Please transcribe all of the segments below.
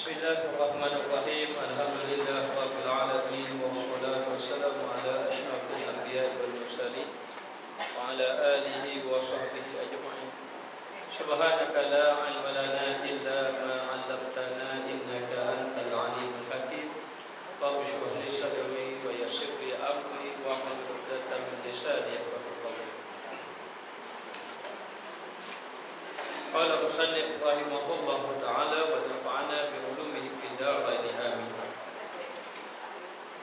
Bismillahirrahmanirrahim. Alhamdulillah rabbil alamin wassalatu wassalamu ala asyrafil anbiya'i wal mursalin wa ala alihi wa sahbihi ajma'in. Subhanaka la ilma lana illa ma 'allamtana innaka antal alimul hakim. Rabbi shrah li sadri wa yassir li amri wa hlul 'uqdatam min lisani yafqahu qawli. Qala musannif rahimahullahu ta'ala wa nafa'ana bi ulumihi fid dharain amin.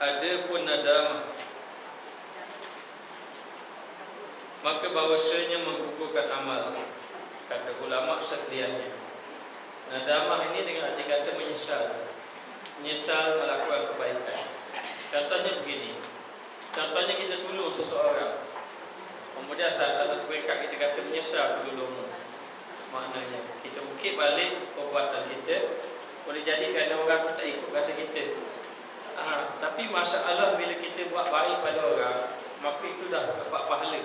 Adapun nadamah, maka bahawasanya menggugurkan amal, kata ulama sekaliannya. Nadamah ini dengan arti kata menyesal, menyesal melakukan kebaikan. Contohnya begini, contohnya kita tolong seseorang, kemudian saat ada kebaikan kita kata menyesal tolong. Maknanya kita ukit balik perbuatan kita, boleh jadi kerana orang tu tak ikut kata kita. Tapi masalah bila kita buat baik pada orang, maka itu dah dapat pahala.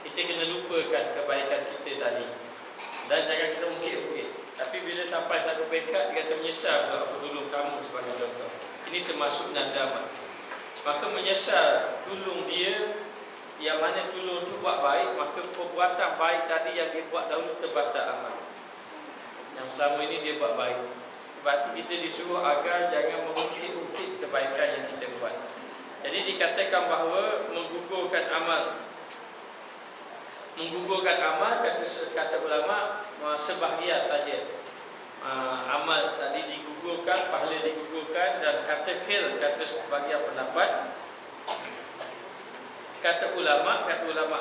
Kita kena lupakan kebaikan kita tadi, dan jangan kita ukit-ukit. Tapi bila sampai satu peringkat, dia kata menyesal aku tolong kamu sebagai contoh. Ini termasuk nadamah. Maka menyesal tolong dia, yang mana tolong tu buat baik, maka perbuatan baik tadi yang dia buat dahulu terbatal amal. Yang selama ini dia buat baik. Berarti kita disuruh agar jangan mengukit-ukit kebaikan yang kita buat. Jadi dikatakan bahawa menggugurkan amal, kata ulama sebahagian saja. Amal tadi digugurkan, pahala digugurkan, dan kata sebahagian pendapat. Kata ulama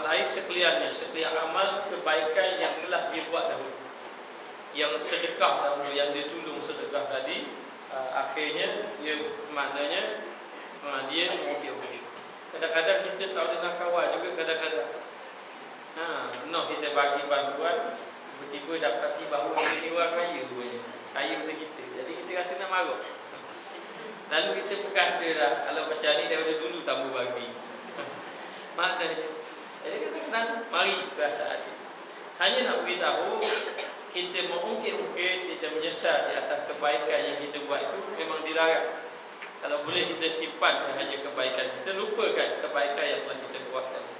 lain sekalian amal kebaikan yang telah dia buat dahulu, yang sedekah dahulu, yang dia tolong sedekah tadi, akhirnya dia maknanya dia mengukir-ukir. Kadang-kadang kita tak boleh nak kawal juga, kadang-kadang kita bagi bantuan, tiba-tiba dapati bahawa ini orang kaya rupanya, kaya benda kita, jadi kita rasa nak marah. Lalu kita berkata dah, kalau macam ni daripada dulu tambah bagi. Maknanya, jadi kadang-kadang mari perasaan kita. Hanya nak beritahu, kita mengungkit-ungkit, kita menyesal di atas kebaikan yang kita buat itu memang dilarang. Kalau boleh kita simpan hanya kebaikan, kita lupakan kebaikan yang telah kita buat tadi.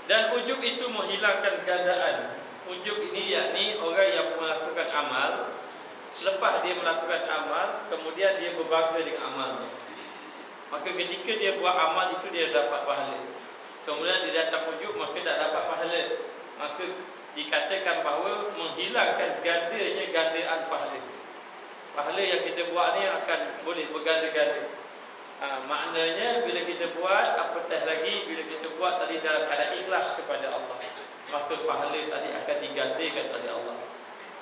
Dan ujub itu menghilangkan gandaan. Ujub ini yakni orang yang melakukan amal, selepas dia melakukan amal, kemudian dia berbangga dengan amalnya. Maka ketika dia buat amal itu dia dapat pahala, kemudian dia datang ujub maka tak dapat pahala. Maka dikatakan bahawa menghilangkan gandaan pahala. Pahala yang kita buat ni akan boleh berganda-ganda. Maknanya bila kita buat, apatah lagi bila kita buat tadi dalam keadaan ikhlas kepada Allah, maka pahala tadi akan digandakan oleh Allah.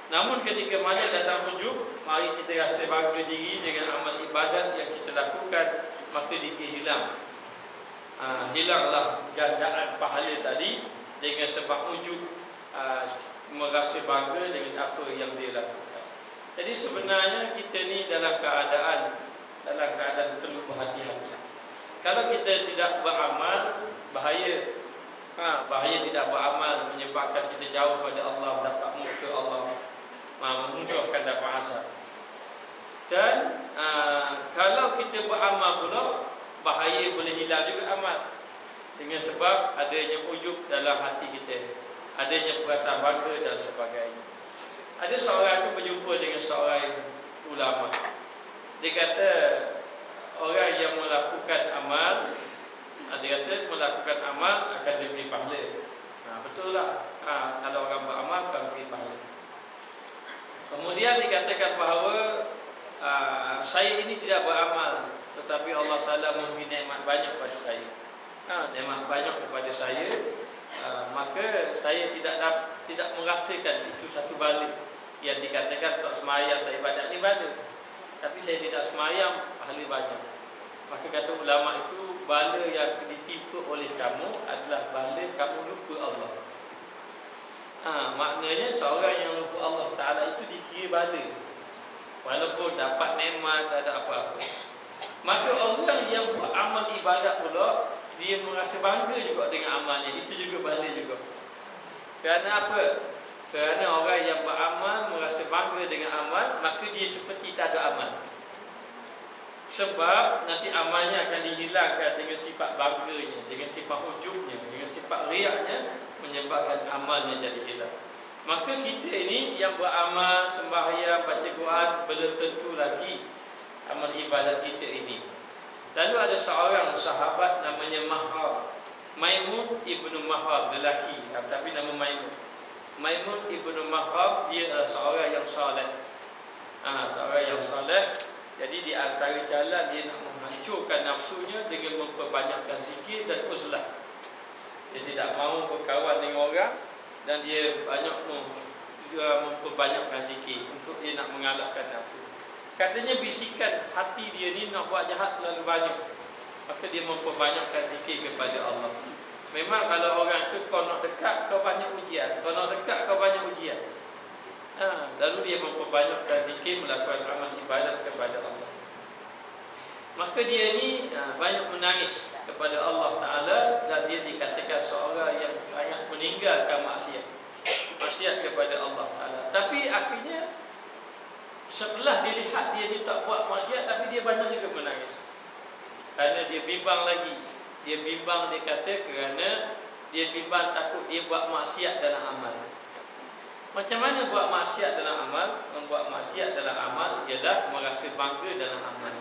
Namun ketika mana datang ujub, mari kita rasa bangga diri dengan amal ibadat yang kita lakukan, maka dia hilang. Hilanglah gandaan pahala tadi dengan sebab ujub, merasa bangga dengan apa yang dia lakukan. Jadi sebenarnya kita ni dalam keadaan perlu berhati-hati. Kalau kita tidak beramal, bahaya. Bahaya tidak beramal menyebabkan kita jauh pada Allah, dapat muka Allah, memunculkan dapat azab. Dan kalau kita beramal pula, bahaya boleh hilang juga amal, dengan sebab adanya ujub dalam hati kita, adanya perasaan bangga dan sebagainya. Ada seorang itu berjumpa dengan seorang ulama. Dia kata orang yang melakukan amal, dia kata melakukan amal akan diberi pahala. Betul lah, kalau orang beramal akan diberi pahala. Kemudian dikatakan bahawa saya ini tidak beramal, tetapi Allah Ta'ala memberi nikmat banyak kepada saya. Nikmat banyak kepada saya, maka saya tidak merasakan itu satu bala. Yang dikatakan tak semayang, tak ibadat ni bala, tapi saya tidak semayang, pahala banyak. Maka kata ulama itu, bala yang ditimpa oleh kamu adalah bala kamu lupa Allah. Maknanya seorang yang lupa Allah Ta'ala itu dikira bala, walaupun dapat nikmat, tak ada apa-apa. Maka orang yang buat amal ibadat pula, dia merasa bangga juga dengan amalnya, itu juga bala juga. Kerana apa? Kerana orang yang beramal merasa bangga dengan amal, maka dia seperti tak ada amal. Sebab nanti amalnya akan dihilangkan dengan sifat bangganya, dengan sifat ujubnya, dengan sifat riaknya, menyebabkan amalnya jadi hilang. Maka kita ini yang beramal, sembahyang, baca Quran, belum tentu lagi amal ibadat kita ini. Lalu ada seorang sahabat namanya Mahram, Maimun ibnu Mahram, lelaki tapi nama Maimun. Maimun ibnu Mahram, dia adalah seorang yang soleh. Seorang yang soleh. Jadi di antara jalan dia nak menghancurkan nafsunya dengan memperbanyakkan zikir dan uzlah. Dia tidak mahu berkawan dengan orang dan dia banyak memperbanyakkan zikir untuk dia nak mengalahkan nafsu. Katanya bisikan hati dia ni nak buat jahat terlalu banyak, maka dia memperbanyakkan zikir kepada Allah. Memang kalau orang tu kau nak dekat, kau banyak ujian. Kau nak dekat, kau banyak ujian. Lalu dia memperbanyakkan zikir, melakukan amal ibadat kepada Allah. Maka dia ni banyak menangis kepada Allah Ta'ala, dan dia dikatakan seorang yang sangat meninggalkan maksiat kepada Allah Ta'ala. Tapi akhirnya setelah dilihat dia tak buat maksiat, tapi dia banyak juga menangis. Kerana dia bimbang lagi. Dia bimbang, dia kata kerana dia bimbang takut dia buat maksiat dalam amal. Macam mana buat maksiat dalam amal? Membuat maksiat dalam amal ialah merasa bangga dalam amal.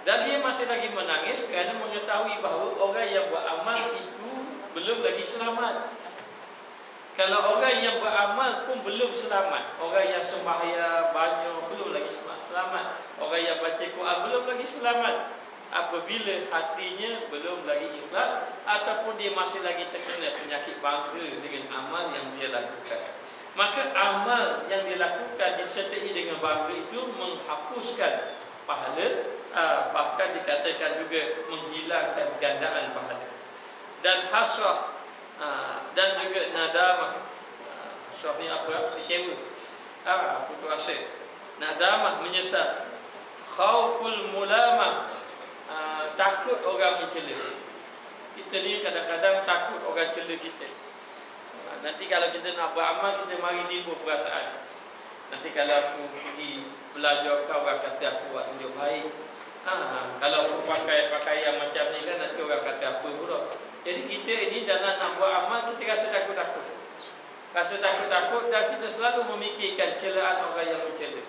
Dan dia masih lagi menangis kerana mengetahui bahawa orang yang buat amal itu belum lagi selamat. Kalau orang yang beramal pun belum selamat, orang yang sembahyang banyak belum lagi selamat, orang yang baca Quran belum lagi selamat, apabila hatinya belum lagi ikhlas ataupun dia masih lagi terkena penyakit bangga dengan amal yang dia lakukan. Maka amal yang dilakukan disertai dengan bangga itu menghapuskan pahala, bahkan dikatakan juga menghilangkan gandaan pahala. Dan hasrah dan juga nadamah. Hasrah ni apa? Kecewa. Putus asa. Nadamah, menyesal. Khauful mulamah, takut orang mencela. Kita ni kadang-kadang takut orang cela kita. Nanti kalau kita nak beramal, kita mari timbul perasaan. Nanti kalau aku pergi belajar, orang kata aku buat tunjuk baik. Kalau aku pakai pakaian macam ni kan, nanti orang kata apa pula. Jadi kita ini dalam nak buat amal, kita rasa takut-takut. Rasa takut-takut dan kita selalu memikirkan celaan orang yang mencela.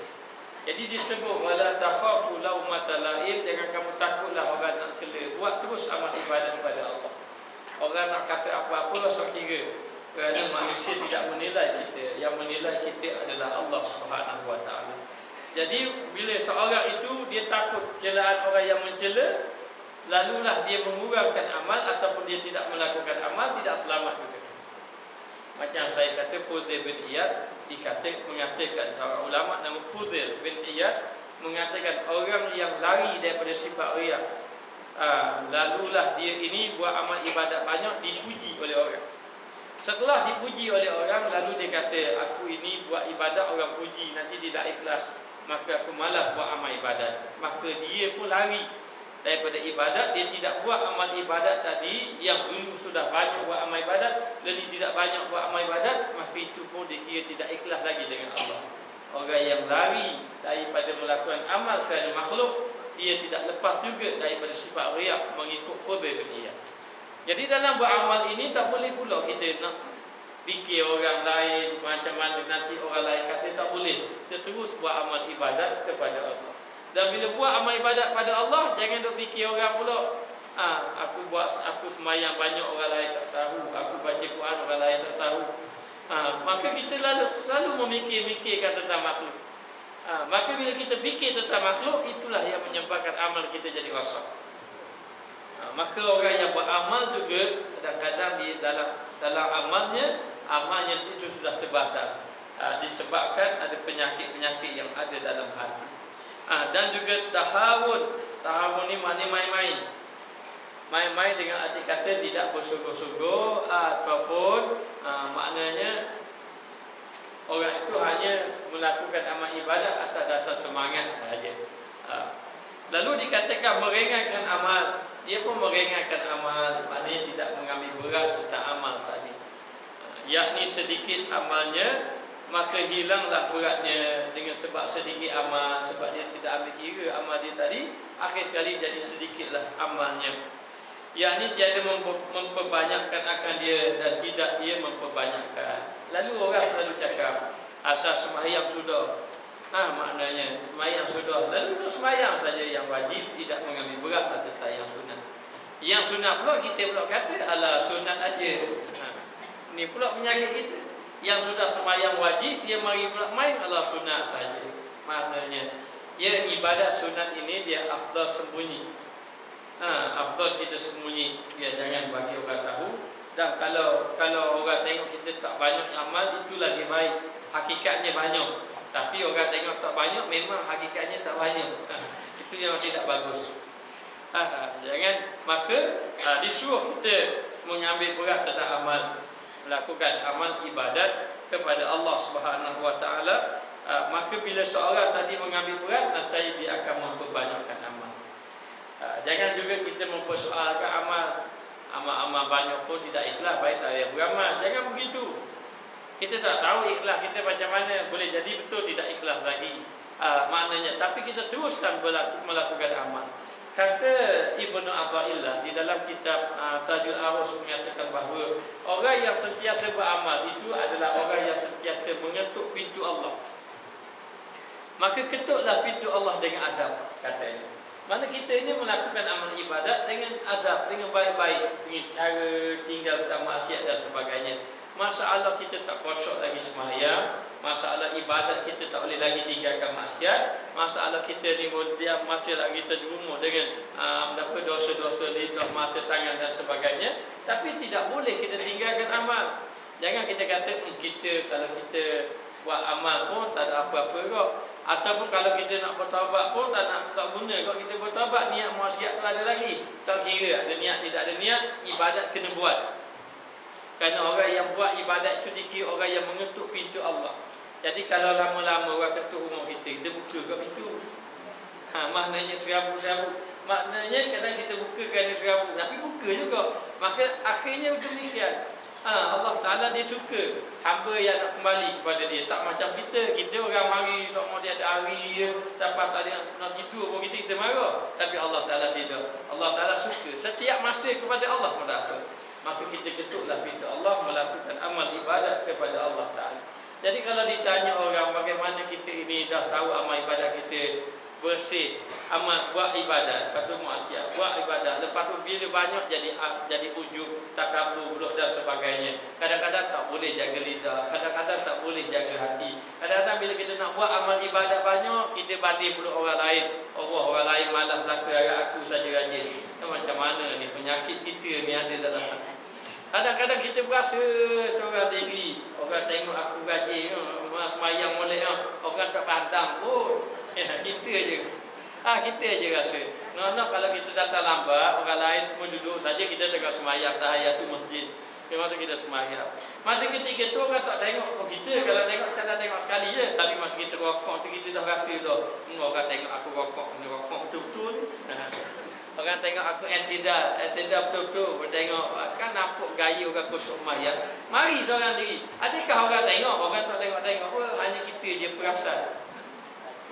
Jadi disebut wala takhafu laumata laim, jangan kamu takutlah orang nak cela. Buat terus amal ibadat kepada Allah. Orang nak kata apa-apa sok kira. Kerana manusia tidak menilai kita. Yang menilai kita adalah Allah Subhanahu Wa Taala. Jadi bila seorang itu dia takut celaan orang yang mencela, lalulah dia mengurangkan amal ataupun dia tidak melakukan amal, tidak selamat juga. Macam saya kata Fudail bin Iyad mengatakan, seorang ulama nama Fudail bin Iyad mengatakan orang yang lari daripada sifat riya, lalulah dia ini buat amal ibadat banyak, dipuji oleh orang. Setelah dipuji oleh orang, lalu dia kata, aku ini buat ibadat orang puji, nanti tidak ikhlas, maka aku malas buat amal ibadat. Maka dia pun lari daripada ibadat, dia tidak buat amal ibadat tadi yang dulu sudah banyak buat amal ibadat, dan dia tidak banyak buat amal ibadat, maka itu pun dia kira tidak ikhlas lagi dengan Allah. Orang yang lari daripada melakukan amal kerana makhluk, dia tidak lepas juga daripada sifat riya mengikut Fudail bin Iyad. Jadi dalam beramal ini tak boleh pula kita nak fikir orang lain macam mana nanti orang lain kata, tak boleh. Kita terus buat amal ibadat kepada Allah. Dan bila buat amal ibadat pada Allah, jangan duk fikir orang pula, aku sembahyang banyak orang lain tak tahu, aku baca Quran orang lain tak tahu. Maka kita selalu memikirkan tentang makhluk. Maka bila kita fikir tentang makhluk, itulah yang menyebabkan amal kita jadi rosak. Maka orang yang beramal juga kadang-kadang di dalam amalnya itu sudah terbatal, disebabkan ada penyakit-penyakit yang ada dalam hati. Dan juga tahawun ni maknanya main-main dengan arti kata tidak bersungguh-sungguh, ataupun maknanya orang itu hanya melakukan amal ibadat atas dasar semangat sahaja. Lalu dikatakan meringankan amal, dia pun meringankan amal, maknanya tidak mengambil berat tentang amal tadi. yakni sedikit amalnya, maka hilanglah beratnya. Dengan sebab sedikit amal, sebab dia tidak ambil kira amal dia tadi, akhir sekali jadi sedikitlah amalnya. Yakni tiada memperbanyakkan akan dia dan tidak dia memperbanyakkan. Lalu orang selalu cakap, asal sembahyang sudah. Maknanya sembahyang sudah, lalu untuk sembahyang saja yang wajib, tidak mengambil berat tentang yang sunat. Yang sunat pula kita pula kata alah sunat aja. Ni pula penyakit kita. Yang sudah sembahyang wajib, dia mari pula main alah sunat saja. Maknanya ya, ibadat sunat ini dia afdal sembunyi. Afdal kita sembunyi, ya, jangan bagi orang tahu. Dan kalau orang tengok kita tak banyak amal, itu lagi baik. Hakikatnya banyak. Tapi orang tengok tak banyak, memang hakikatnya tak banyak. Itu yang tidak bagus. Jangan. Maka disuruh kita mengambil berat tentang amal, melakukan amal ibadat kepada Allah Subhanahu Wa Taala. Maka bila seorang tadi mengambil berat, nescaya dia akan memperbanyakkan amal. Jangan juga kita mempersoalkan amal banyak pun tidak ikhlas, baik tak payah beramal. Jangan begitu. Kita tak tahu ikhlas kita macam mana, boleh jadi betul tidak ikhlas lagi. Maknanya, tapi kita teruskan melakukan amal. Kata Ibnu Athaillah di dalam kitab Tajul Arus menyatakan bahawa orang yang sentiasa beramal itu adalah orang yang sentiasa mengetuk pintu Allah. Maka ketuklah pintu Allah dengan adab, katanya. Mana kita ini melakukan amal ibadat dengan adab, dengan baik-baik, dengan cara tinggal tak maksiat dan sebagainya. Masalah kita tak kosok lagi sembahyang, masalah ibadat kita tak boleh lagi tinggalkan maksiat, masalah kita ni dia masih lagi terjerumus dengan dosa-dosa lidah, mata, tangan dan sebagainya. Tapi tidak boleh kita tinggalkan amal. Jangan kita kata kita kalau kita buat amal pun tak ada apa-apa kok. Ataupun kalau kita nak bertaubat pun tak guna kok kita bertaubat, niat maksiat tu ada lagi. Tak kira ada niat tidak ada niat, ibadat kena buat. Kerana orang yang buat ibadat itu dikira orang yang mengetuk pintu Allah. Jadi kalau lama-lama orang ketuk rumah kita, kita buka kat pintu. Maknanya serabu-serabu. Maknanya kadang kita buka kerana serabu, tapi buka juga. Maka akhirnya demikian. Allah Ta'ala dia suka hamba yang nak kembali kepada dia. Tak macam kita. Kita orang mari, tak mau dia ada hari, sampai tak ada nak tidur pun kita marah. Tapi Allah Ta'ala tidak. Allah Ta'ala suka setiap masa kepada Allah mendapat. Maka kita ketuklah pintu Allah melakukan amal ibadat kepada Allah Ta'ala. Jadi kalau ditanya orang bagaimana kita ini dah tahu amal ibadat kita bersih, amal buat ibadat, lepas tu maksiat, buat ibadat, lepas tu bila banyak jadi ujub, takabur pula dan sebagainya. Kadang-kadang tak boleh jaga lidah, kadang-kadang tak boleh jaga hati. Kadang-kadang bila kita nak buat amal ibadat banyak, kita banding pula orang lain. Orang lain malas belaka, aku saja rajin. Macam mana ni penyakit kita ni ada dalam hati. Kadang-kadang kita berasa seorang diri, orang tengok aku rajin, semayang molek, orang tak pandang pun. Kita je. Kita je rasa. Nak kalau kita datang lambat, orang lain semua duduk saja, kita tengah semayang tahiyatul masjid. Masa kita semayang. Masa ketika tu orang tak tengok kita, kalau tengok sekadar tengok sekali je. Tapi masa kita rokok tu kita dah rasa dah. Orang tengok aku rokok betul-betul. Orang tengok aku entidal betul-betul. Orang tengok kan nampak gaya orang kosong semayang. Mari seorang diri. Adakah orang tengok? Orang tak tengok-tengok. Hanya kita je perasan.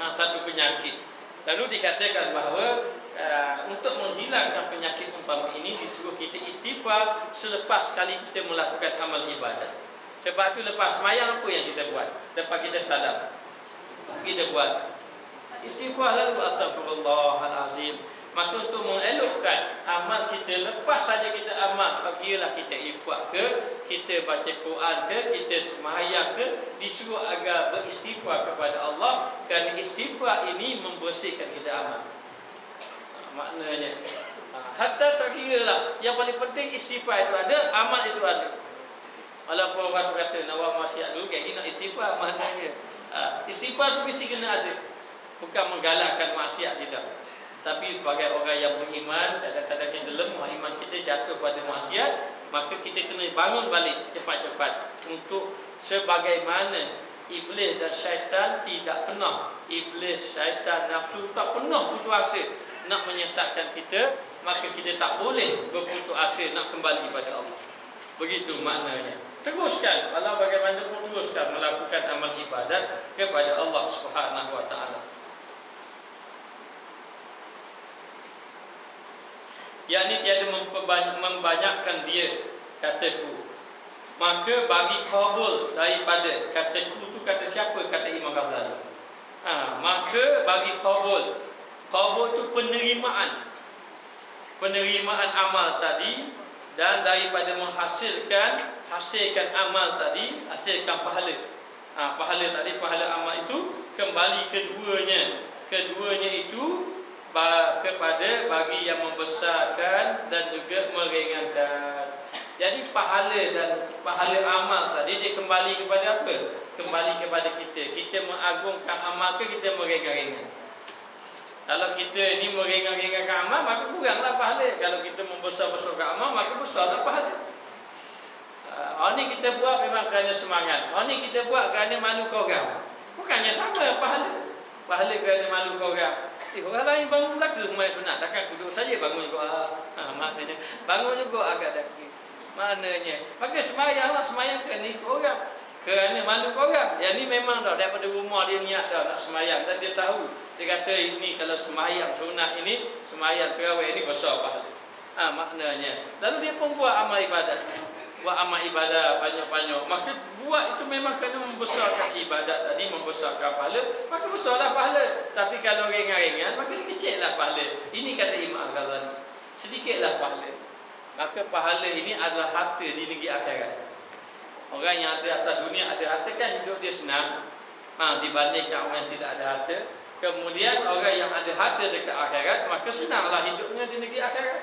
Satu penyakit. Lalu dikatakan bahawa untuk menghilangkan penyakit umpama ini disuruh kita istighfar selepas kali kita melakukan amal ibadat. Sebab itu lepas semayang apa yang kita buat? Lepas kita salam, kita buat istighfar lalu astagfirullahalazim. Maka untuk mengelokkan amal kita lepas saja kita amal, kiralah kita infak ke, kita baca Quran ke, kita sembahyang ke, disuruh agar beristighfar kepada Allah, kerana istighfar ini membersihkan kita amal. Maknanya hatta tak kiralah, yang paling penting istighfar itu ada, amal itu ada. Walaupun orang kata nak buat maksiat dulu, kayak gini nak istighfar, maknanya istighfar itu mesti kena ada. Bukan menggalakkan maksiat, tidak. Tapi sebagai orang yang beriman, kadang-kadang kita lemah iman kita, jatuh pada maksiat, maka kita kena bangun balik cepat-cepat. Untuk sebagaimana iblis dan syaitan tidak pernah, iblis, syaitan, nafsu tak pernah putus asa nak menyesatkan kita, maka kita tak boleh berputus asa nak kembali pada Allah. Begitu maknanya. teruskan, walau bagaimanapun teruskan melakukan amal ibadat kepada Allah Subhanahu wa taala. Yakni tiada membanyakkan dia, kataku, maka bagi qabul daripada kataku tu, kata siapa? Kata Imam Ghazali. Maka bagi qabul tu penerimaan amal tadi, dan daripada hasilkan amal tadi, hasilkan pahala. Pahala tadi, pahala amal itu kembali keduanya itu kepada bagi yang membesarkan dan juga meringankan. Jadi pahala amal tadi dia kembali kepada apa? Kembali kepada kita. Kita mengagungkan amal ke kita meringan-ringan? Kalau kita ni meringan-ringankan amal, maka kuranglah pahala. Kalau kita membesar-besarkan amal, maka besarlah pahala. Ni kita buat memang kerana semangat. Ni kita buat kerana malu ke orang. Bukannya sama pahala. Pahala kerana malu ke orang. Orang lain bangun belaka semayang sunat, takkan duduk saja bangun juga. Maknanya bangun juga agak daki. Maknanya maka semayang kerana ikut orang, kerana malu orang. Yang ni memang dah daripada rumah dia niat dah nak semayang, dan dia tahu, dia kata ini kalau semayang sunat ini, semayang tarawih ini besar pahala. Maknanya lalu dia pun buat amal ibadat, banyak-banyak. Maka buat itu memang kerana membesarkan ibadat tadi, membesarkan pahala, maka besarlah pahala. Tapi kalau ringan-ringan, maka sekecillah pahala. Ini kata Imam Ghazali, sedikitlah pahala. Maka pahala ini adalah harta di negeri akhirat. Orang yang ada atas dunia ada harta kan hidup dia senang, dibandingkan orang yang tidak ada harta. Kemudian orang yang ada harta dekat akhirat, maka senanglah hidupnya di negeri akhirat.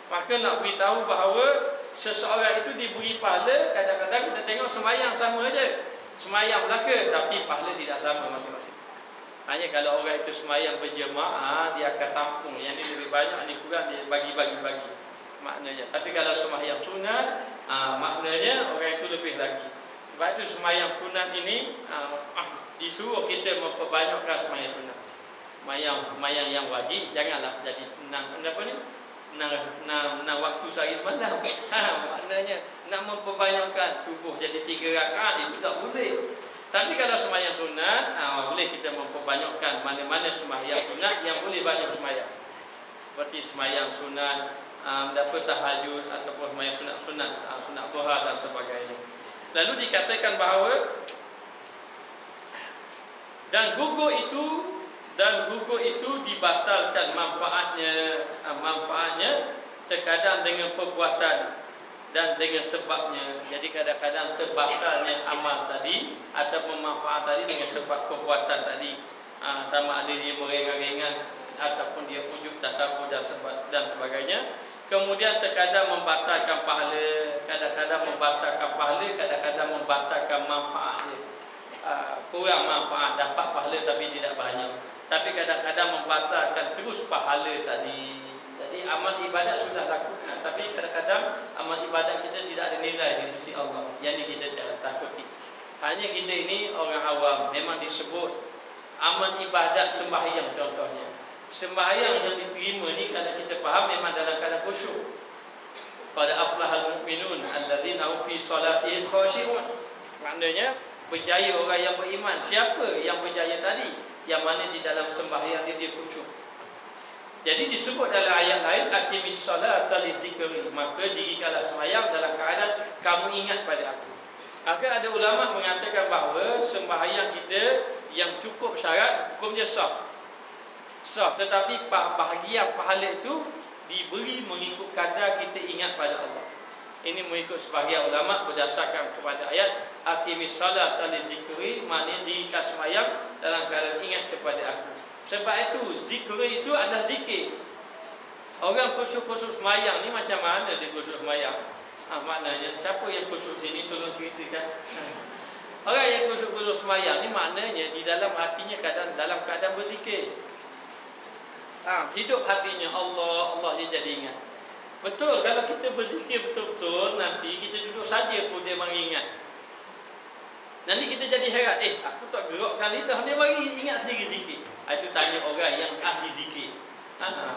Maka nak beritahu bahawa seseorang itu diberi pahala. Kadang-kadang kita tengok semayang sama aja, semayang belaka, tapi pahala tidak sama masing-masing. Hanya kalau orang itu semayang berjemaah, dia akan tampung. Yang ini lebih banyak, ini kurang, dia bagi-bagi maknanya. Tapi kalau semayang sunat, maknanya orang itu lebih lagi. Sebab itu semayang sunat ini disuruh kita memperbanyakkan semayang sunat. Semayang yang wajib janganlah jadi nak waktu sehari semalam. Maknanya nak memperbanyakkan subuh jadi 3 rakaat, itu tak boleh. Tapi kalau sembahyang sunat, boleh kita memperbanyakkan mana-mana sembahyang sunat yang boleh banyak sembahyang. Seperti sembahyang sunat, tahajud ataupun sembahyang sunat-sunat, sunat duha dan sebagainya. Lalu dikatakan bahawa dan gugur itu dibatalkan manfaatnya terkadang dengan perbuatan dan dengan sebabnya. Jadi kadang-kadang terbatalnya amal tadi atau manfaat tadi dengan sebab perbuatan tadi, sama ada dia meringan-ringan ataupun dia ujub takabur dan sebagainya. Kemudian terkadang membatalkan pahala, kadang-kadang membatalkan pahala, kadang-kadang membatalkan manfaatnya. Kurang manfaat, dapat pahala tapi tidak banyak. Tapi kadang-kadang membatalkan terus pahala tadi. Jadi amal ibadat sudah lakukan, tapi kadang-kadang amal ibadat kita tidak ada nilai di sisi Allah. Yang kita takuti. Hanya kita ini orang awam, memang disebut amal ibadat sembahyang contohnya. Sembahyang yang diterima ni kalau kita faham memang dalam keadaan khusyuk. Qad aflahal mu'minun alladzina hum fi salatihim khashi'un. Maknanya berjaya orang yang beriman. Siapa yang berjaya tadi? Yang mana di dalam sembahyang dia khusyuk. Jadi disebut dalam ayat lain, aqimis salata li zikri, maka dirikanlah sembahyang dalam keadaan kamu ingat pada aku. Maka ada ulama mengatakan bahawa sembahyang kita yang cukup syarat hukumnya sah. Tetapi bahagian pahala itu diberi mengikut kadar kita ingat pada Allah. Ini mengikut sebahagian ulama berdasarkan kepada ayat aqimis salata li zikri, maknanya dirikan sembahyang dalam keadaan ingat kepada aku. Sebab itu zikr itu adalah zikir. Orang khusyuk-khusyuk semayang ni macam mana dia khusyuk semayang? Maknanya siapa yang khusyuk sini tolong ceritakan. Orang yang khusyuk-khusyuk semayang ni maknanya di dalam hatinya dalam keadaan berzikir. Hidup hatinya Allah dia jadi ingat. Betul, kalau kita berzikir betul-betul, nanti kita duduk saja pun dia mengingat. Nanti kita jadi heran, aku tak gerak kali dah, dia bagi ingat sendiri zikir. Itu tanya orang yang ahli zikir.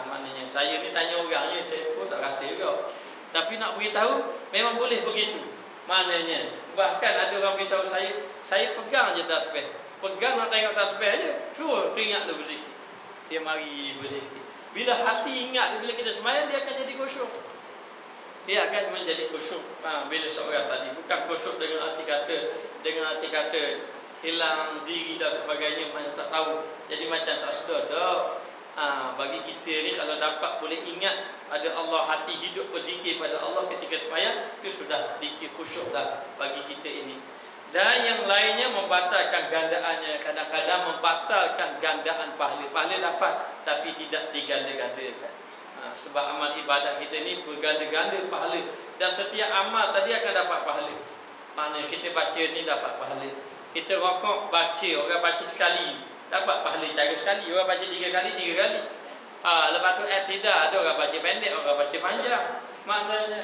Maknanya saya ni tanya orang je, saya pun tak rasa juga. Tapi nak beritahu memang boleh begitu. Maknanya Bahkan ada orang beritahu saya pegang je tasbih. Pegang nak tengok tasbih aja, terus teringat tu berzikir. Dia mari berzikir. Bila hati ingat, bila kita sembahyang, dia akan jadi khusyuk. Dia akan menjadi khusyuk. Bila seorang tadi bukan khusyuk dengan arti kata hilang diri dan sebagainya, macam tak tahu. Jadi macam tak sedar dah. Bagi kita ni kalau dapat boleh ingat ada Allah, hati hidup berzikir pada Allah ketika sembahyang, itu sudah dikir khusyuk dah bagi kita ini. Dan yang lainnya membatalkan gandaannya. Kadang-kadang membatalkan gandaan pahala. Pahala dapat tapi tidak diganda-gandakan. Sebab amal ibadat kita ni berganda-ganda pahala. Dan setiap amal tadi akan dapat pahala. Maknanya kita baca ni dapat pahala. Kita rokok baca, orang baca sekali dapat pahala cara sekali. Orang baca 3 kali, 3 kali. Lepas tu tidak, ada orang baca pendek, orang baca panjang. Maknanya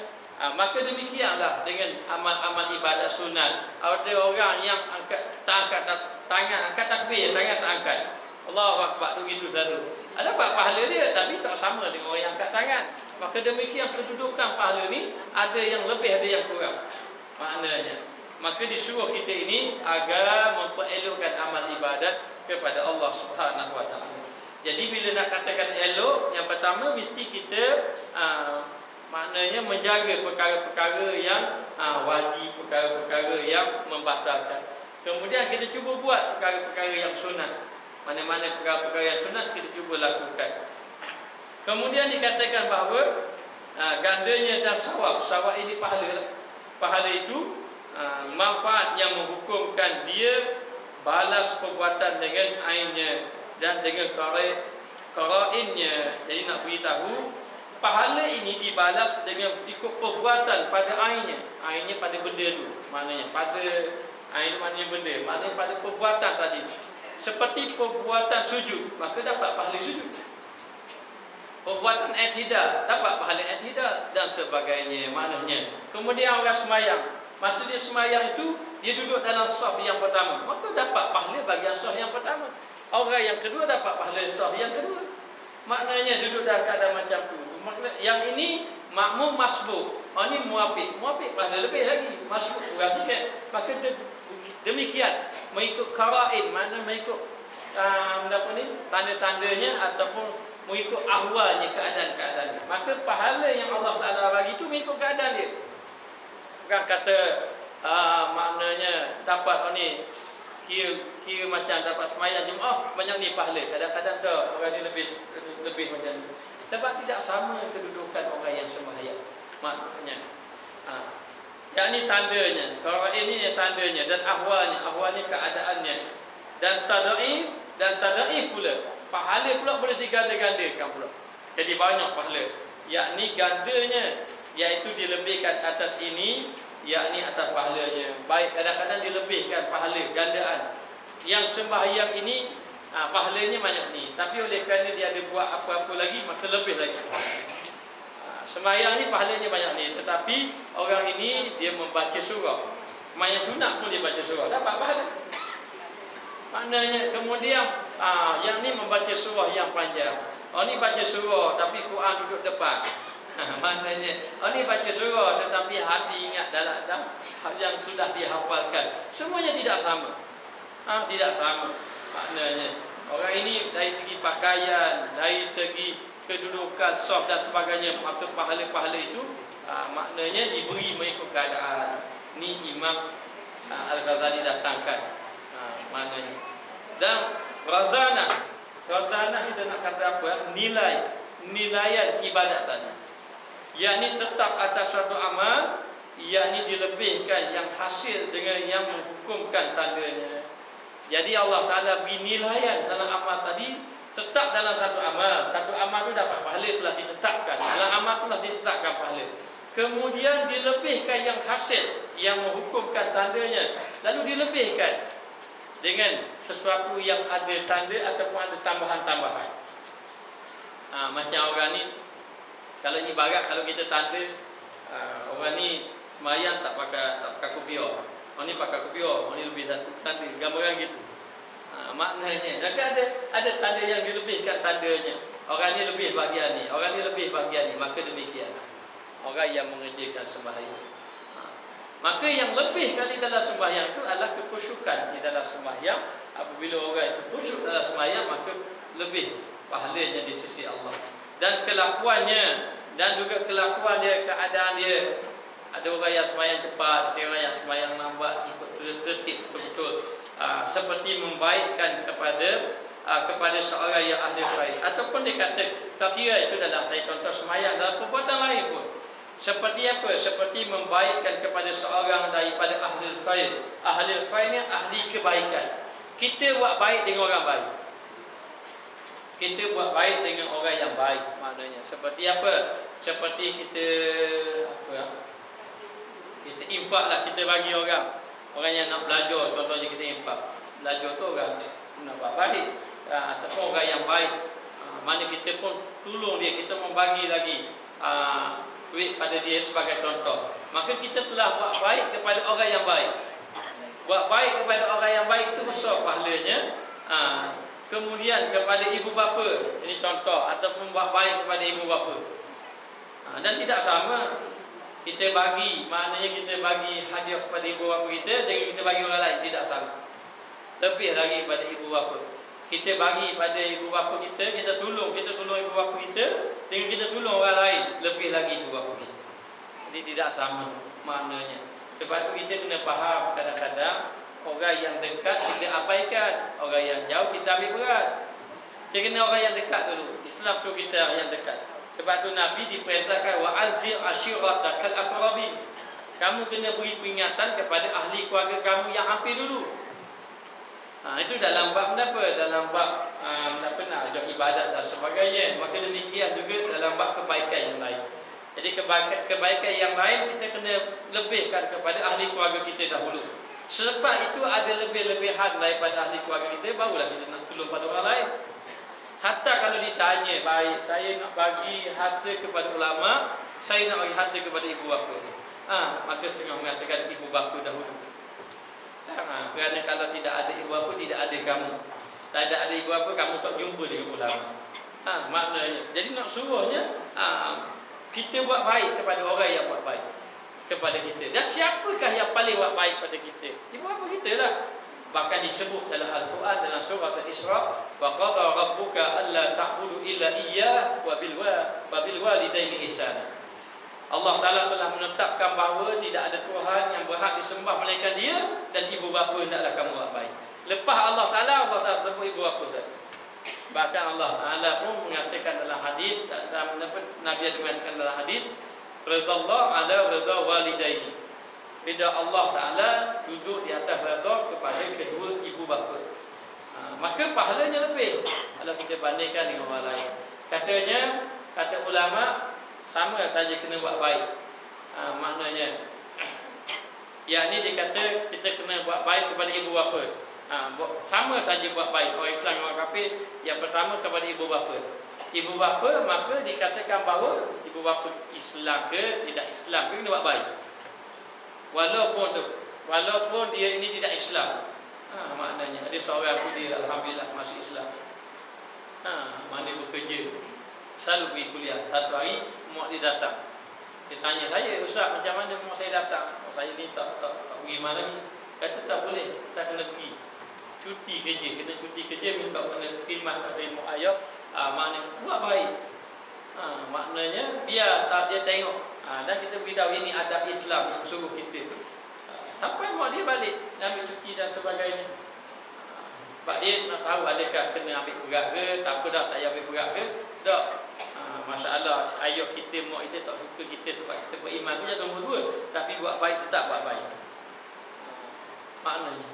maka demikianlah dengan amal-amal ibadat sunat. Ada orang yang tak angkat tangan, angkat takbir, tangan tak angkat. Allahu Akbar tu gitu selalu. Ada pahala dia tapi tak sama dengan orang yang angkat tangan. Maka demikian kedudukan pahala ni, ada yang lebih, ada yang kurang. Maknanya, maka disuruh kita ini agar memperelokkan amal ibadat kepada Allah Subhanahu Wa Taala. Jadi bila nak katakan elok, yang pertama mesti kita maknanya menjaga perkara-perkara yang wajib, perkara-perkara yang membatalkan. Kemudian kita cuba buat perkara-perkara yang sunat. Mana-mana perkara-perkara yang sunat kita cuba lakukan. Kemudian dikatakan bahawa gandanya dan sawab. Sawab ini pahala. Pahala itu manfaat yang menghukumkan dia balas perbuatan dengan ainnya dan dengan qara'innya. Jadi nak beritahu pahala ini dibalas dengan ikut perbuatan pada ainnya. Ainnya pada benda tu. Maknanya pada ain maknanya benda. Maknanya pada perbuatan tadi. Seperti perbuatan sujud, maka dapat pahala sujud. Perbuatan i'tidal, dapat pahala i'tidal dan sebagainya. Maknanya. Kemudian orang semayang. Masa dia semayang itu, dia duduk dalam saf yang pertama, maka dapat pahala bagian saf yang pertama. Orang yang kedua dapat pahala saf yang kedua. Maknanya duduk dalam keadaan macam tu. Yang ini makmum masbuk. Ini muafiq. Muafiq pahala lebih lagi. Masbuk kurang sikit. Maka demikian mengikut qara'in, maknanya mengikut tanda-tandanya ataupun mengikut ahwalnya, keadaan-keadaannya. Maka pahala yang Allah Ta'ala bagi itu mengikut keadaan dia. Bukan kata maknanya dapat ni kira macam dapat semayang Jumaat banyak ni pahala. Kadang-kadang dah orang ni lebih macam ni. Sebab tidak sama kedudukan orang yang sembahyang. Maknanya yang ni tandanya. Kalau ini tandanya dan ahwalnya keadaannya. Dan tadaif pula. Pahala pula boleh diganda-gandakan pula. Jadi banyak pahala. Yakni gandanya, iaitu dilebihkan atas ini, yakni atas pahalanya. Baik, kadang-kadang dilebihkan pahala gandaan. Yang sembahyang ini pahalanya banyak ni, tapi oleh kerana dia ada buat apa-apa lagi, maka lebih lagi. Sembahyang ni pahalanya banyak ni, tetapi orang ini dia membaca surah. Sembahyang sunat pun dia baca surah, dapat pahala. Maknanya kemudian yang ni membaca surah yang panjang. Ni baca surah tapi Quran duduk depan. Maknanya ni baca surah tetapi hati ingat dalam yang sudah dihafalkan. Semuanya tidak sama. Tidak sama. Maknanya orang ini dari segi pakaian, dari segi kedudukan, saf dan sebagainya, maka pahala-pahala itu maknanya diberi mengikut keadaan. Ni Imam Al-Ghazali datangkan maknanya. Dan razanah itu nak kata apa? Nilaian ibadat tadi. Yakni tetap atas satu amal, yakni dilebihkan yang hasil dengan yang menghukumkan tandanya. Jadi Allah Ta'ala binilaian dalam amal tadi, tetap dalam satu amal. Satu amal itu dapat pahala, telah ditetapkan. Dalam amal itu telah ditetapkan pahala. Kemudian dilebihkan yang hasil, yang menghukumkan tandanya. Lalu dilebihkan dengan sesuatu yang ada tanda ataupun ada tambahan-tambahan. Macam orang ni, kalau ibarat, kalau kita tanda, orang ni semayang tak pakai kopiah. Orang ni pakai kopiah, orang ni lebih satu tanda, gambaran gitu. Maknanya, ada tanda yang dilebihkan tandanya. Orang ni lebih bahagian ni, orang ni lebih bahagian ni. Maka demikian orang yang mengerjakan sembahyang. Maka yang lebih kali dalam sembahyang itu adalah kekhusyukan di dalam sembahyang. Apabila orang itu khusyuk dalam sembahyang, maka lebih pahalanya di sisi Allah. Dan kelakuannya, dan juga kelakuan dia, keadaan dia. Ada orang yang sembahyang cepat, ada orang yang sembahyang lambat, ikut tertib betul-betul, seperti membaikkan kepada seorang yang ahli khair. Ataupun dia kata, tak kira itu dalam saya contoh sembahyang, dalam perbuatan lain pun seperti apa? Seperti membaikkan kepada seorang daripada ahli khair. Ahli khair ni ahli kebaikan. Kita buat baik dengan orang baik. Kita buat baik dengan orang yang baik. Maknanya seperti apa? Seperti kita kita infak lah, kita bagi orang yang nak belajar, contohnya kita infak. Belajar tu orang nak buat baik, ataupun orang yang baik, mana kita pun tolong dia, kita membagi lagi duit pada dia sebagai contoh. Maka kita telah buat baik kepada orang yang baik. Buat baik kepada orang yang baik itu besar pahalanya. Kemudian kepada ibu bapa, ini contoh, ataupun buat baik kepada ibu bapa. Dan tidak sama kita bagi, maknanya kita bagi hadiah kepada ibu bapa kita dengan kita bagi orang lain, tidak sama. Lebih lagi pada ibu bapa. Kita bagi pada ibu bapa kita, kita tolong ibu bapa kita dengan kita tolong orang lain, lebih lagi ibu bapa kita. Jadi tidak sama maknanya. Sebab itu kita kena faham, kadang-kadang orang yang dekat kita abaikan, orang yang jauh kita ambil berat. Dia kena orang yang dekat dulu. Islam suruh kita yang dekat. Sebab tu Nabi diperintahkan wa anzir ashiratakal aqrabin. Kamu kena beri peringatan kepada ahli keluarga kamu yang hampir dulu. Itu dalam bab apa? Dalam bab nak ajak ibadat dan sebagainya. Maka demikian juga dalam bab kebaikan yang lain. Jadi kebaikan yang lain kita kena lebihkan kepada ahli keluarga kita dahulu. Selepas itu ada lebih-lebihan daripada ahli keluarga kita, barulah kita nak tolong pada orang lain. Hatta kalau ditanya, baik saya nak bagi harta kepada ulama, saya nak bagi harta kepada ibu bapa. Maka setengah mengatakan ibu bapa dahulu. Kerana kalau tidak ada ibu bapa, tidak ada kamu. Tak ada ibu bapa, kamu tak jumpa dengan ulama. Maknanya, jadi nak suruhnya kita buat baik kepada orang yang buat baik kepada kita. Dan siapakah yang paling buat baik pada kita? Ibu bapa kita lah. Bahkan disebut dalam Al-Quran, dalam surah Al-Isra, wa qadha rabbuka alla ta'budu illa iyyah wa bil walidaini ihsana. Allah Ta'ala telah menetapkan bahawa tidak ada Tuhan yang berhak disembah melainkan Dia, dan ibu bapa hendaklah kamu buat baik. Lepas Allah Ta'ala sebut ibu bapa tadi. Bahkan Allah Ta'ala pun mengatakan dalam hadis, Nabi ada mengatakan dalam hadis, ridallah ala ridha walidaini. Ridha Allah Ta'ala duduk di atas ridha kepada kedua ibu bapa. Maka pahalanya lebih kalau kita bandingkan dengan orang lain. Kata ulama, sama saja kena buat baik. Maknanya, yakni dia kata kita kena buat baik kepada ibu bapa. Sama saja buat baik. Orang Islam dan orang kafir, yang pertama kepada ibu bapa. Ibu bapa, maka dikatakan bahawa ibu bapa Islam ke tidak Islam ke kena buat baik. Walaupun dia ini tidak Islam. Maknanya ada seorang pun dia alhamdulillah masuk Islam. Mana bekerja, selalu pergi kuliah. Satu hari mak dia datang. Dia tanya saya, Ustaz, macam mana mak saya datang? Mak saya ni tak pergi mana lagi. Kata tak boleh, tak kena pergi. Cuti kerja, kena cuti kerja, minta kena khidmat pada mak ayah. Maknanya buat baik. Maknanya biar saat dia tengok, dan kita beritahu ini adab Islam yang suruh kita. Sampai mak dia balik ambil cuti dan sebagainya. Sebab dia nak tahu adakah kena ambil berat ke, tak apa dah, tak payah ambil berat ke. Tak. Masalah ayah kita, mak kita tak suka kita sebab kita beriman, itu nombor dua. Tapi buat baik, tetap buat baik. Maknanya.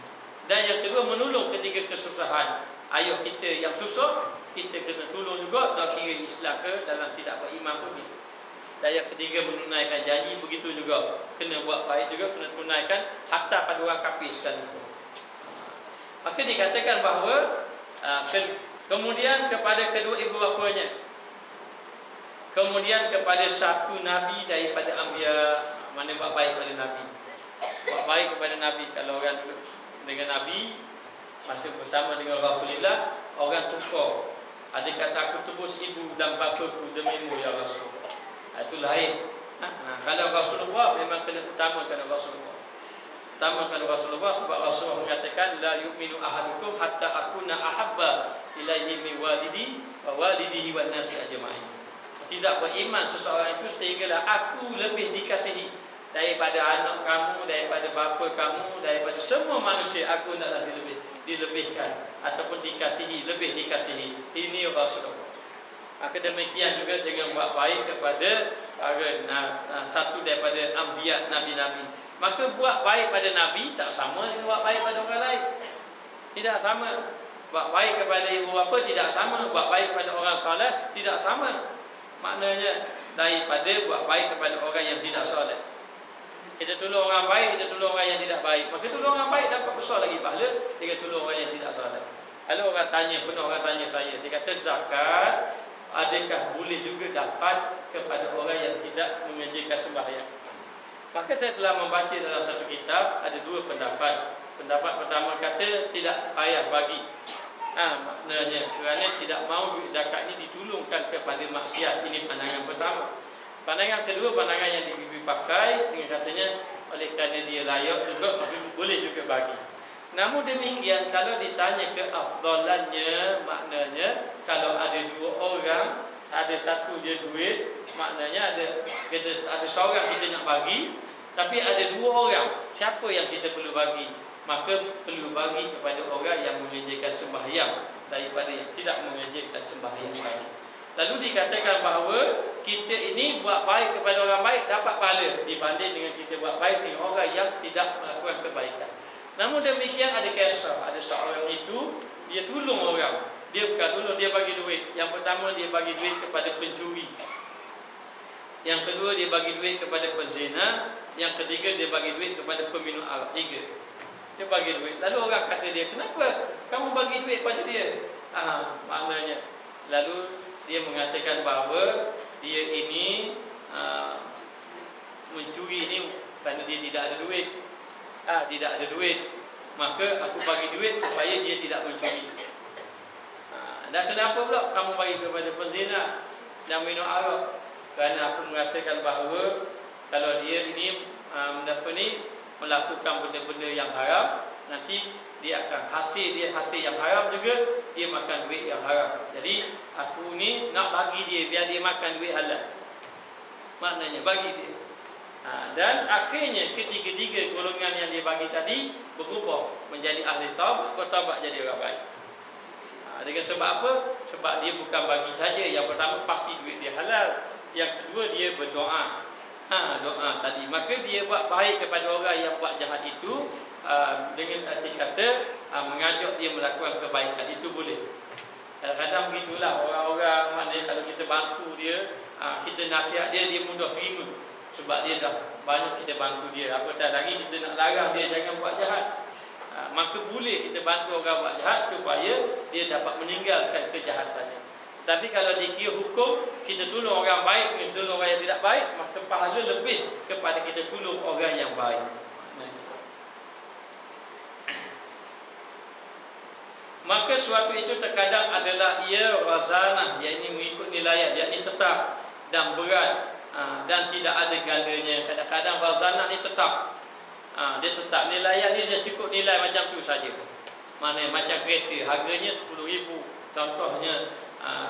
Dan yang kedua, menolong ketika kesusahan ayah kita yang susah, kita kena tolong juga. Dan kira Islam ke dalam tidak beriman pun gitu. Dan yang ketiga, menunaikan janji, begitu juga. Kena buat baik juga, kena tunaikan hatta pada orang kafir sekalipun. Maka dikatakan bahawa kemudian kepada kedua ibu bapanya, kemudian kepada satu Nabi daripada Anbiya. Mana buat baik kepada Nabi? Buat baik kepada Nabi. Kalau orang dengan Nabi, masa bersama dengan Rasulullah, orang tukar. Ada kata, aku tebus ibu dan bapaku demimu ya Rasul. Itu lain. Kalau Rasul Rasulullah, memang kena utamakan Rasulullah. Utamakan Rasulullah sebab Rasulullah mengatakan la yu'minu ahadukum hatta akuna ahabba ilaihi min walidi wa walidihi wan nasi ajma'in. Tidak beriman seseorang itu sehinggalah aku lebih dikasihi daripada anak kamu, daripada bapa kamu, daripada semua manusia. Aku naklah dilebihkan ataupun dikasihi, lebih dikasihi. Ini Rasulullah. Maka demikian juga dengan buat baik kepada satu daripada anbiya, nabi-nabi. Maka buat baik pada nabi tak sama dengan buat baik pada orang lain. Tidak sama. Buat baik kepada ibu bapa tidak sama. Buat baik kepada orang soleh tidak sama. Maknanya daripada buat baik kepada orang yang tidak soleh. Kita tolong orang baik, kita tolong orang yang tidak baik. Maka tolong orang baik dapat besar lagi pahala dengan tolong orang yang tidak soleh. Kalau orang tanya, pernah orang tanya saya, dia kata zakat adakah boleh juga dapat kepada orang yang tidak mengerjakan sembahyang? Maka saya telah membaca dalam satu kitab, ada dua pendapat. Pendapat pertama kata tidak payah bagi. Maknanya kerana tidak mahu duit zakat ini ditolongkan kepada maksiat. Ini pandangan pertama. Pandangan kedua, pandangan yang dipakai dengan katanya oleh kerana dia layak juga, maka boleh juga bagi. Namun demikian, kalau ditanya keafdalannya, maknanya kalau ada dua orang, ada satu dia duit, maknanya ada seorang kita nak bagi, tapi ada dua orang, siapa yang kita perlu bagi? Maka perlu bagi kepada orang yang mengerjakan sembahyang daripada yang tidak mengerjakan sembahyang lagi. Lalu dikatakan bahawa kita ini buat baik kepada orang baik dapat pahala dibanding dengan kita buat baik dengan orang yang tidak melakukan kebaikan. Namun demikian ada kisah, ada seorang itu dia tolong orang. Dia bukan tolong, dia bagi duit. Yang pertama dia bagi duit kepada pencuri. Yang kedua dia bagi duit kepada penzina. Yang ketiga dia bagi duit kepada peminum arak. Tiga. Dia bagi duit. Lalu orang kata dia, kenapa kamu bagi duit pada dia? Maknanya. Lalu dia mengatakan bahawa dia ini mencuri ini kerana dia tidak ada duit. Tidak ada duit, maka aku bagi duit supaya dia tidak mencuri. Dan kenapa pula kamu bagi kepada penzina dan minum arak? Kerana aku merasakan bahawa kalau dia ini melakukan benda-benda yang haram, nanti dia akan hasil yang haram juga, dia makan duit yang haram. Jadi aku ni nak bagi dia biar dia makan duit halal. Maknanya bagi dia. Dan akhirnya ketiga-tiga golongan yang dia bagi tadi berubah menjadi ahli taubat, bertaubat jadi orang baik. Dengan sebab apa? Sebab dia bukan bagi saja. Yang pertama pasti duit dia halal. Yang kedua dia berdoa. Doa tadi. Maka dia buat baik kepada orang yang buat jahat itu dengan arti kata mengajak dia melakukan kebaikan. Itu boleh. Kadang-kadang begitulah orang-orang mana kalau kita bantu dia, kita nasihat dia, dia mudah terima. Sebab dia dah banyak kita bantu dia. Apatah lagi kita nak larang dia jangan buat jahat. Maka boleh kita bantu orang buat jahat supaya dia dapat meninggalkan kejahatannya. Tapi kalau dikira hukum, kita tolong orang baik, kita tolong orang yang tidak baik, maka pahala lebih kepada kita tolong orang yang baik. Maka suatu itu terkadang adalah ia razanah, iaitu mengikut nilaian, iaitu tetap dan berat. Dan tidak ada gandanya. Kadang-kadang razanah ni tetap. Dia tetap nilaian dia cukup nilai macam tu saja. Mana macam kereta harganya 10,000 contohnya.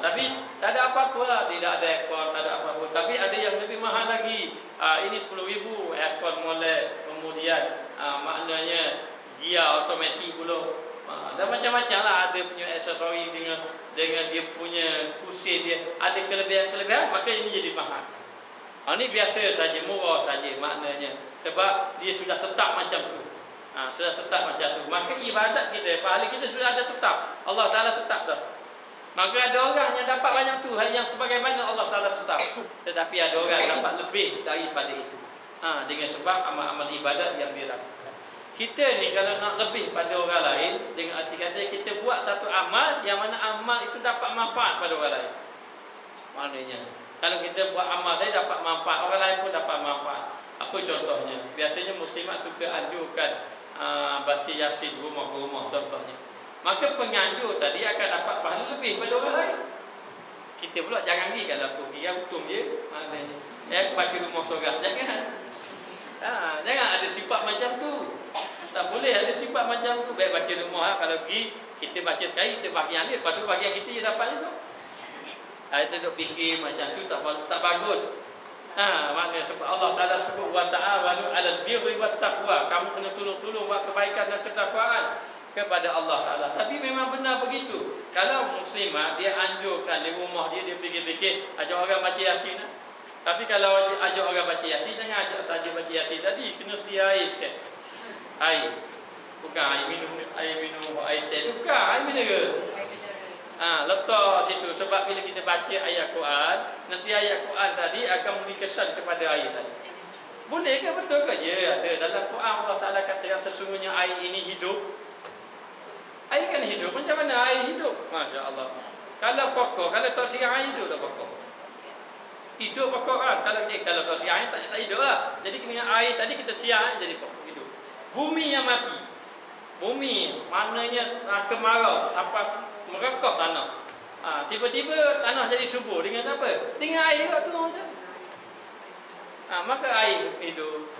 Tapi tak ada apa-apa lah, tidak ada aircon, tak ada apa-apa. Tapi ada yang lebih mahal lagi. Ini 10,000 aircon molek, kemudian maknanya gear automatik pula. Dan macam-macam lah, ada punya aksesori dengan dia punya kursi dia, ada kelebihan-kelebihan, maka ini jadi mahal. Ini biasa saja, murah saja maknanya. Sebab dia sudah tetap macam tu. Sudah tetap macam tu. Maka ibadat kita, pahala kita sudah ada tetap. Allah Ta'ala tetap dah. Maka ada orang yang dapat banyak tu, yang sebagaimana Allah Ta'ala tetap. Tetapi ada orang yang dapat lebih daripada itu. Dengan sebab amal-amal ibadat yang dia lakukan. Kita ni kalau nak lebih pada orang lain, dengan arti kata kita buat satu amal yang mana amal itu dapat manfaat pada orang lain. Maknanya kalau kita buat amal tadi dapat manfaat, orang lain pun dapat manfaat. Apa contohnya? Biasanya muslimat suka anjurkan baca Yasin rumah ke rumah contohnya. Maka penganjur tadi akan dapat pahala lebih pada orang lain. Kita pula jangan pergi, kalau aku pergi untung je maknanya. Baca rumah seorang, jangan. boleh ada sifat macam tu. Baik baca rumah, kalau pergi kita baca sekali, kita bagi yang ni, lepas tu bagi yang kita je dapat juga. Kita duk fikir macam tu tak bagus. Maknanya sebab Allah Taala sebut wa ta'awanu 'alal birri wat taqwa. Kamu kena tolong-tolong buat kebaikan dan ketakwaan kepada Allah Taala. Tapi memang benar begitu. Kalau muslimah dia anjurkan di rumah dia fikir-fikir ajak orang baca Yasin. Tapi kalau ajak orang baca Yasin, jangan ajak saja baca Yasin tadi, kena sedia air sikit. Air. Bukan air minum, air teh. Bukan air mineral. Letak situ sebab bila kita baca ayat Quran, nanti ayat Quran tadi akan memberi kesan kepada air tadi. Boleh ke? Betul ke? Ya, ada dalam Quran Allah Taala kata yang sesungguhnya air ini hidup. Air kan hidup. Macam mana air hidup? Masya-Allah. Kalau pokok, kalau tak siram air hidup tak pokok. Hidup pokok kan. Kalau tak siram air tak hidup lah. Jadi dengan air tadi kita siram jadi pokok hidup. Bumi yang mati. Bumi maknanya kemarau sampai merekah tanah. Tiba-tiba tanah jadi subur dengan apa? Dengan air kat tu macam. Maka air hidup.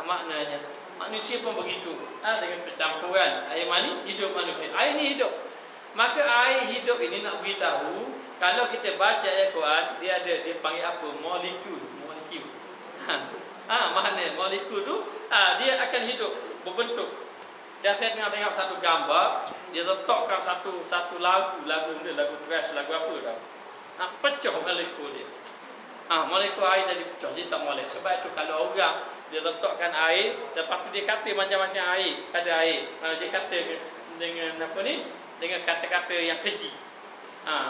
Maknanya manusia pun begitu. Dengan percampuran air mani hidup manusia. Air ni hidup. Maka air hidup ini nak beritahu kalau kita baca ayat Quran, dia panggil apa? Molekul. Maknanya molekul tu dia akan hidup berbentuk. Dan saya tengah tengok satu gambar, dia letakkan satu lagu trash, lagu apa dah. Pecah molekul dia. Molekul air jadi pecah, dia tak molek. Sebab itu kalau orang dia letakkan air, lepas tu dia kata macam-macam air, ada air. Dia kata dengan apa ni? Dengan kata-kata yang keji.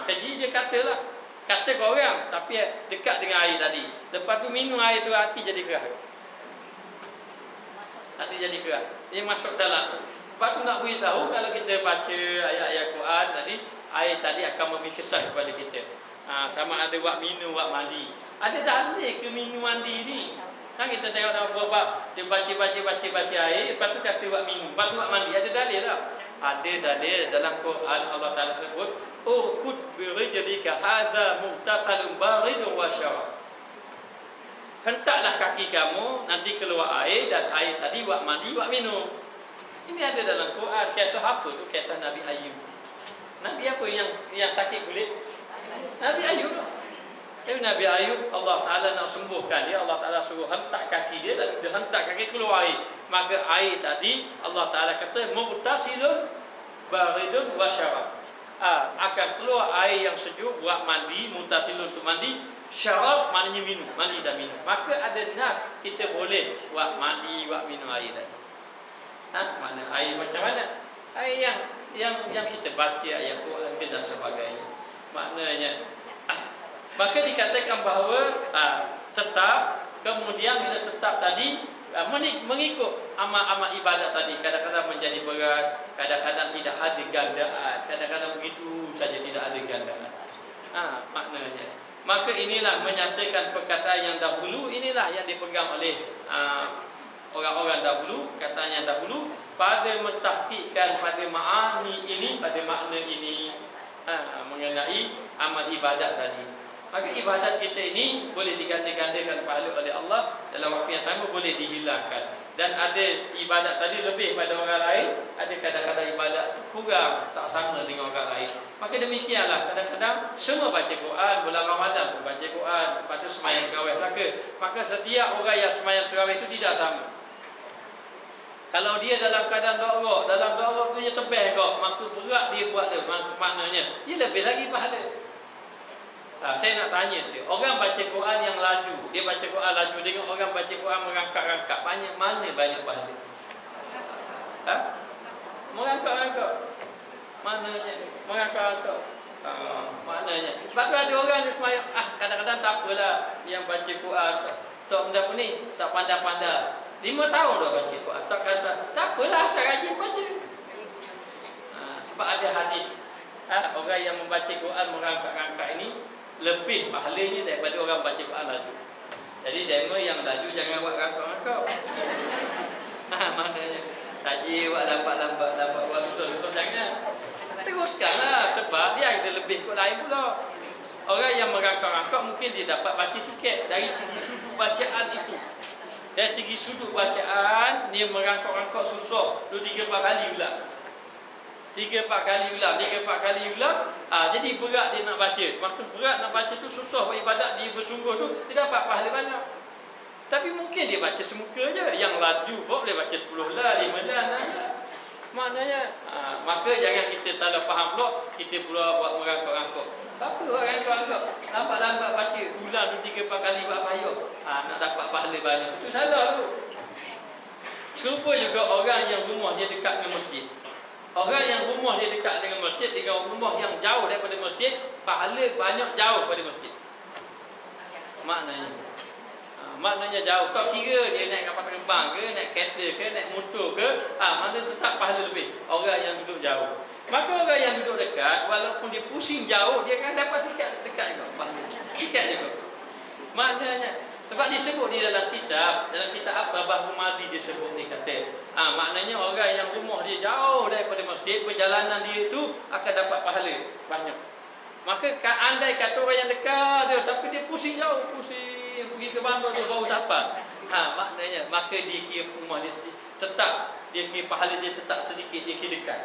Keji dia katalah. Kata ke orang, tapi dekat dengan air tadi. Lepas tu minum air tu hati jadi keras. Hati jadi keras. Dia masuk dalam. Sebab tu nak beritahu kalau kita baca ayat-ayat Quran tadi, air tadi akan memberi kesan kepada kita. Sama ada buat minum, buat mandi. Ada dalil ke minum mandi ni? Kan kita tengok dalam bab dia baca air, lepas tu kata buat minum, lepas tu buat mandi. Ada dalil tak? Ada dalil dalam Quran. Allah Taala sebut, "Urkud bi rijlika hadza mughtasalun baridun wa syarab." Hentaklah kaki kamu, nanti keluar air, dan air tadi buat mandi, buat minum. Ini ada dalam Quran. Kisah apa tu? Kisah Nabi Ayub. Nabi apa yang sakit kulit? Nabi Ayub lah. Tapi Nabi Ayub, Allah Ta'ala nak sembuhkan dia. Allah Ta'ala suruh hentak kaki dia, dan dia hentak kaki keluar air. Maka air tadi, Allah Ta'ala kata, mughtasilun baridun wa syarab. Akan keluar air yang sejuk buat mandi, mughtasilun untuk mandi, syarab maknanya minum, mandi dan minum. Maka ada nas kita boleh buat mandi, buat minum air tadi. Mana air macam mana? Air yang kita baca ayat Quran dan sebagainya. Maknanya maka dikatakan bahawa tetap, kemudian bila tetap tadi mengikut amal-amal ibadat tadi, kadang-kadang menjadi beras, kadang-kadang tidak ada gandaan, kadang-kadang begitu saja tidak ada gandaan. Maknanya maka inilah menyatakan perkataan yang dahulu, inilah yang dipegang oleh orang-orang dahulu, kataan yang dahulu pada mentahqiqkan pada ma'ani ini, pada makna ini mengenai amal ibadat tadi. Maka ibadat kita ini boleh diganti-gantikan pahala oleh Allah, dalam waktu yang sama boleh dihilangkan. Dan ada ibadat tadi lebih pada orang lain, ada kadang-kadang ibadat kurang, tak sama dengan orang lain. Maka demikianlah, kadang-kadang semua baca Quran, bulan Ramadan pun baca Quran, lepas tu sembahyang tarawih belaka. Maka setiap orang yang sembahyang tarawih itu tidak sama. Kalau dia dalam keadaan dakwah tu dia tebal kok, maka berat dia buat dia, maknanya dia lebih lagi pahala. Saya nak tanya sih, orang baca Quran yang laju, dia baca Quran laju dengan orang baca Quran merangkak-rangkak, mana banyak pahala? Merangkak-rangkak. Maknanya merangkak-rangkak. Maknanya sebab tu ada orang dia sembahyang, kadang-kadang tak apalah yang baca Quran tak benda apa ni, tak pandai-pandai. 5 tahun dah baca Quran, tak apalah asal rajin baca. Sebab ada hadis, orang yang membaca Quran merangkak-rangkak ini lebih pahalanya daripada orang baca Quran laju. Jadi demo yang laju jangan buat rangkak-rangkak. Maknanya tajir buat lambat-lambat buat susah-susah jangan. Teruskanlah, sebab dia ada lebih kot lain pula. Orang yang merangkak-rangkak mungkin dia dapat baca sikit dari segi sudut bacaan itu. Dari segi sudut bacaan, dia merangkak-rangkak susah. Lu 3-4 kali ulang. 3-4 kali ulang, 3-4 kali ulang. Jadi berat dia nak baca. Makin berat nak baca tu susah buat ibadat dia bersungguh tu, dia dapat pahala banyak. Tapi mungkin dia baca semuka je. Yang laju pun boleh baca 10 lah, 5 lah. Maknanya, maka jangan kita salah faham pula, kita pula buat merangkak-rangkak. Apa orang rangkak? Lambat-lambat baca, ulang tu 3-4 kali buat payah. Nak dapat pahala banyak. Itu salah tu. Serupa juga orang yang rumah dia dekat dengan masjid. Orang yang rumah dia dekat dengan masjid dengan rumah yang jauh daripada masjid, pahala banyak jauh daripada masjid. Maknanya jauh. Tak kira dia naik kapal terbang ke, naik kereta ke, naik motor ke, mana tetap pahala lebih. Orang yang duduk jauh. Maka orang yang duduk dekat, walaupun dia pusing jauh, dia akan dapat sikit dekat juga pahala. Sikit juga. Maknanya, sebab disebut di dalam kitab apa, Bahru Mazi disebut, dia kata, maknanya orang yang rumah dia jauh daripada masjid, perjalanan dia itu akan dapat pahala banyak. Maka andai kata orang yang dekat dia, tapi dia pusing jauh, pergi ke bandar dia baru sampai. Maknanya, maka dia kira rumah dia tetap, dia kira pahala dia tetap sedikit, dia kira dekat.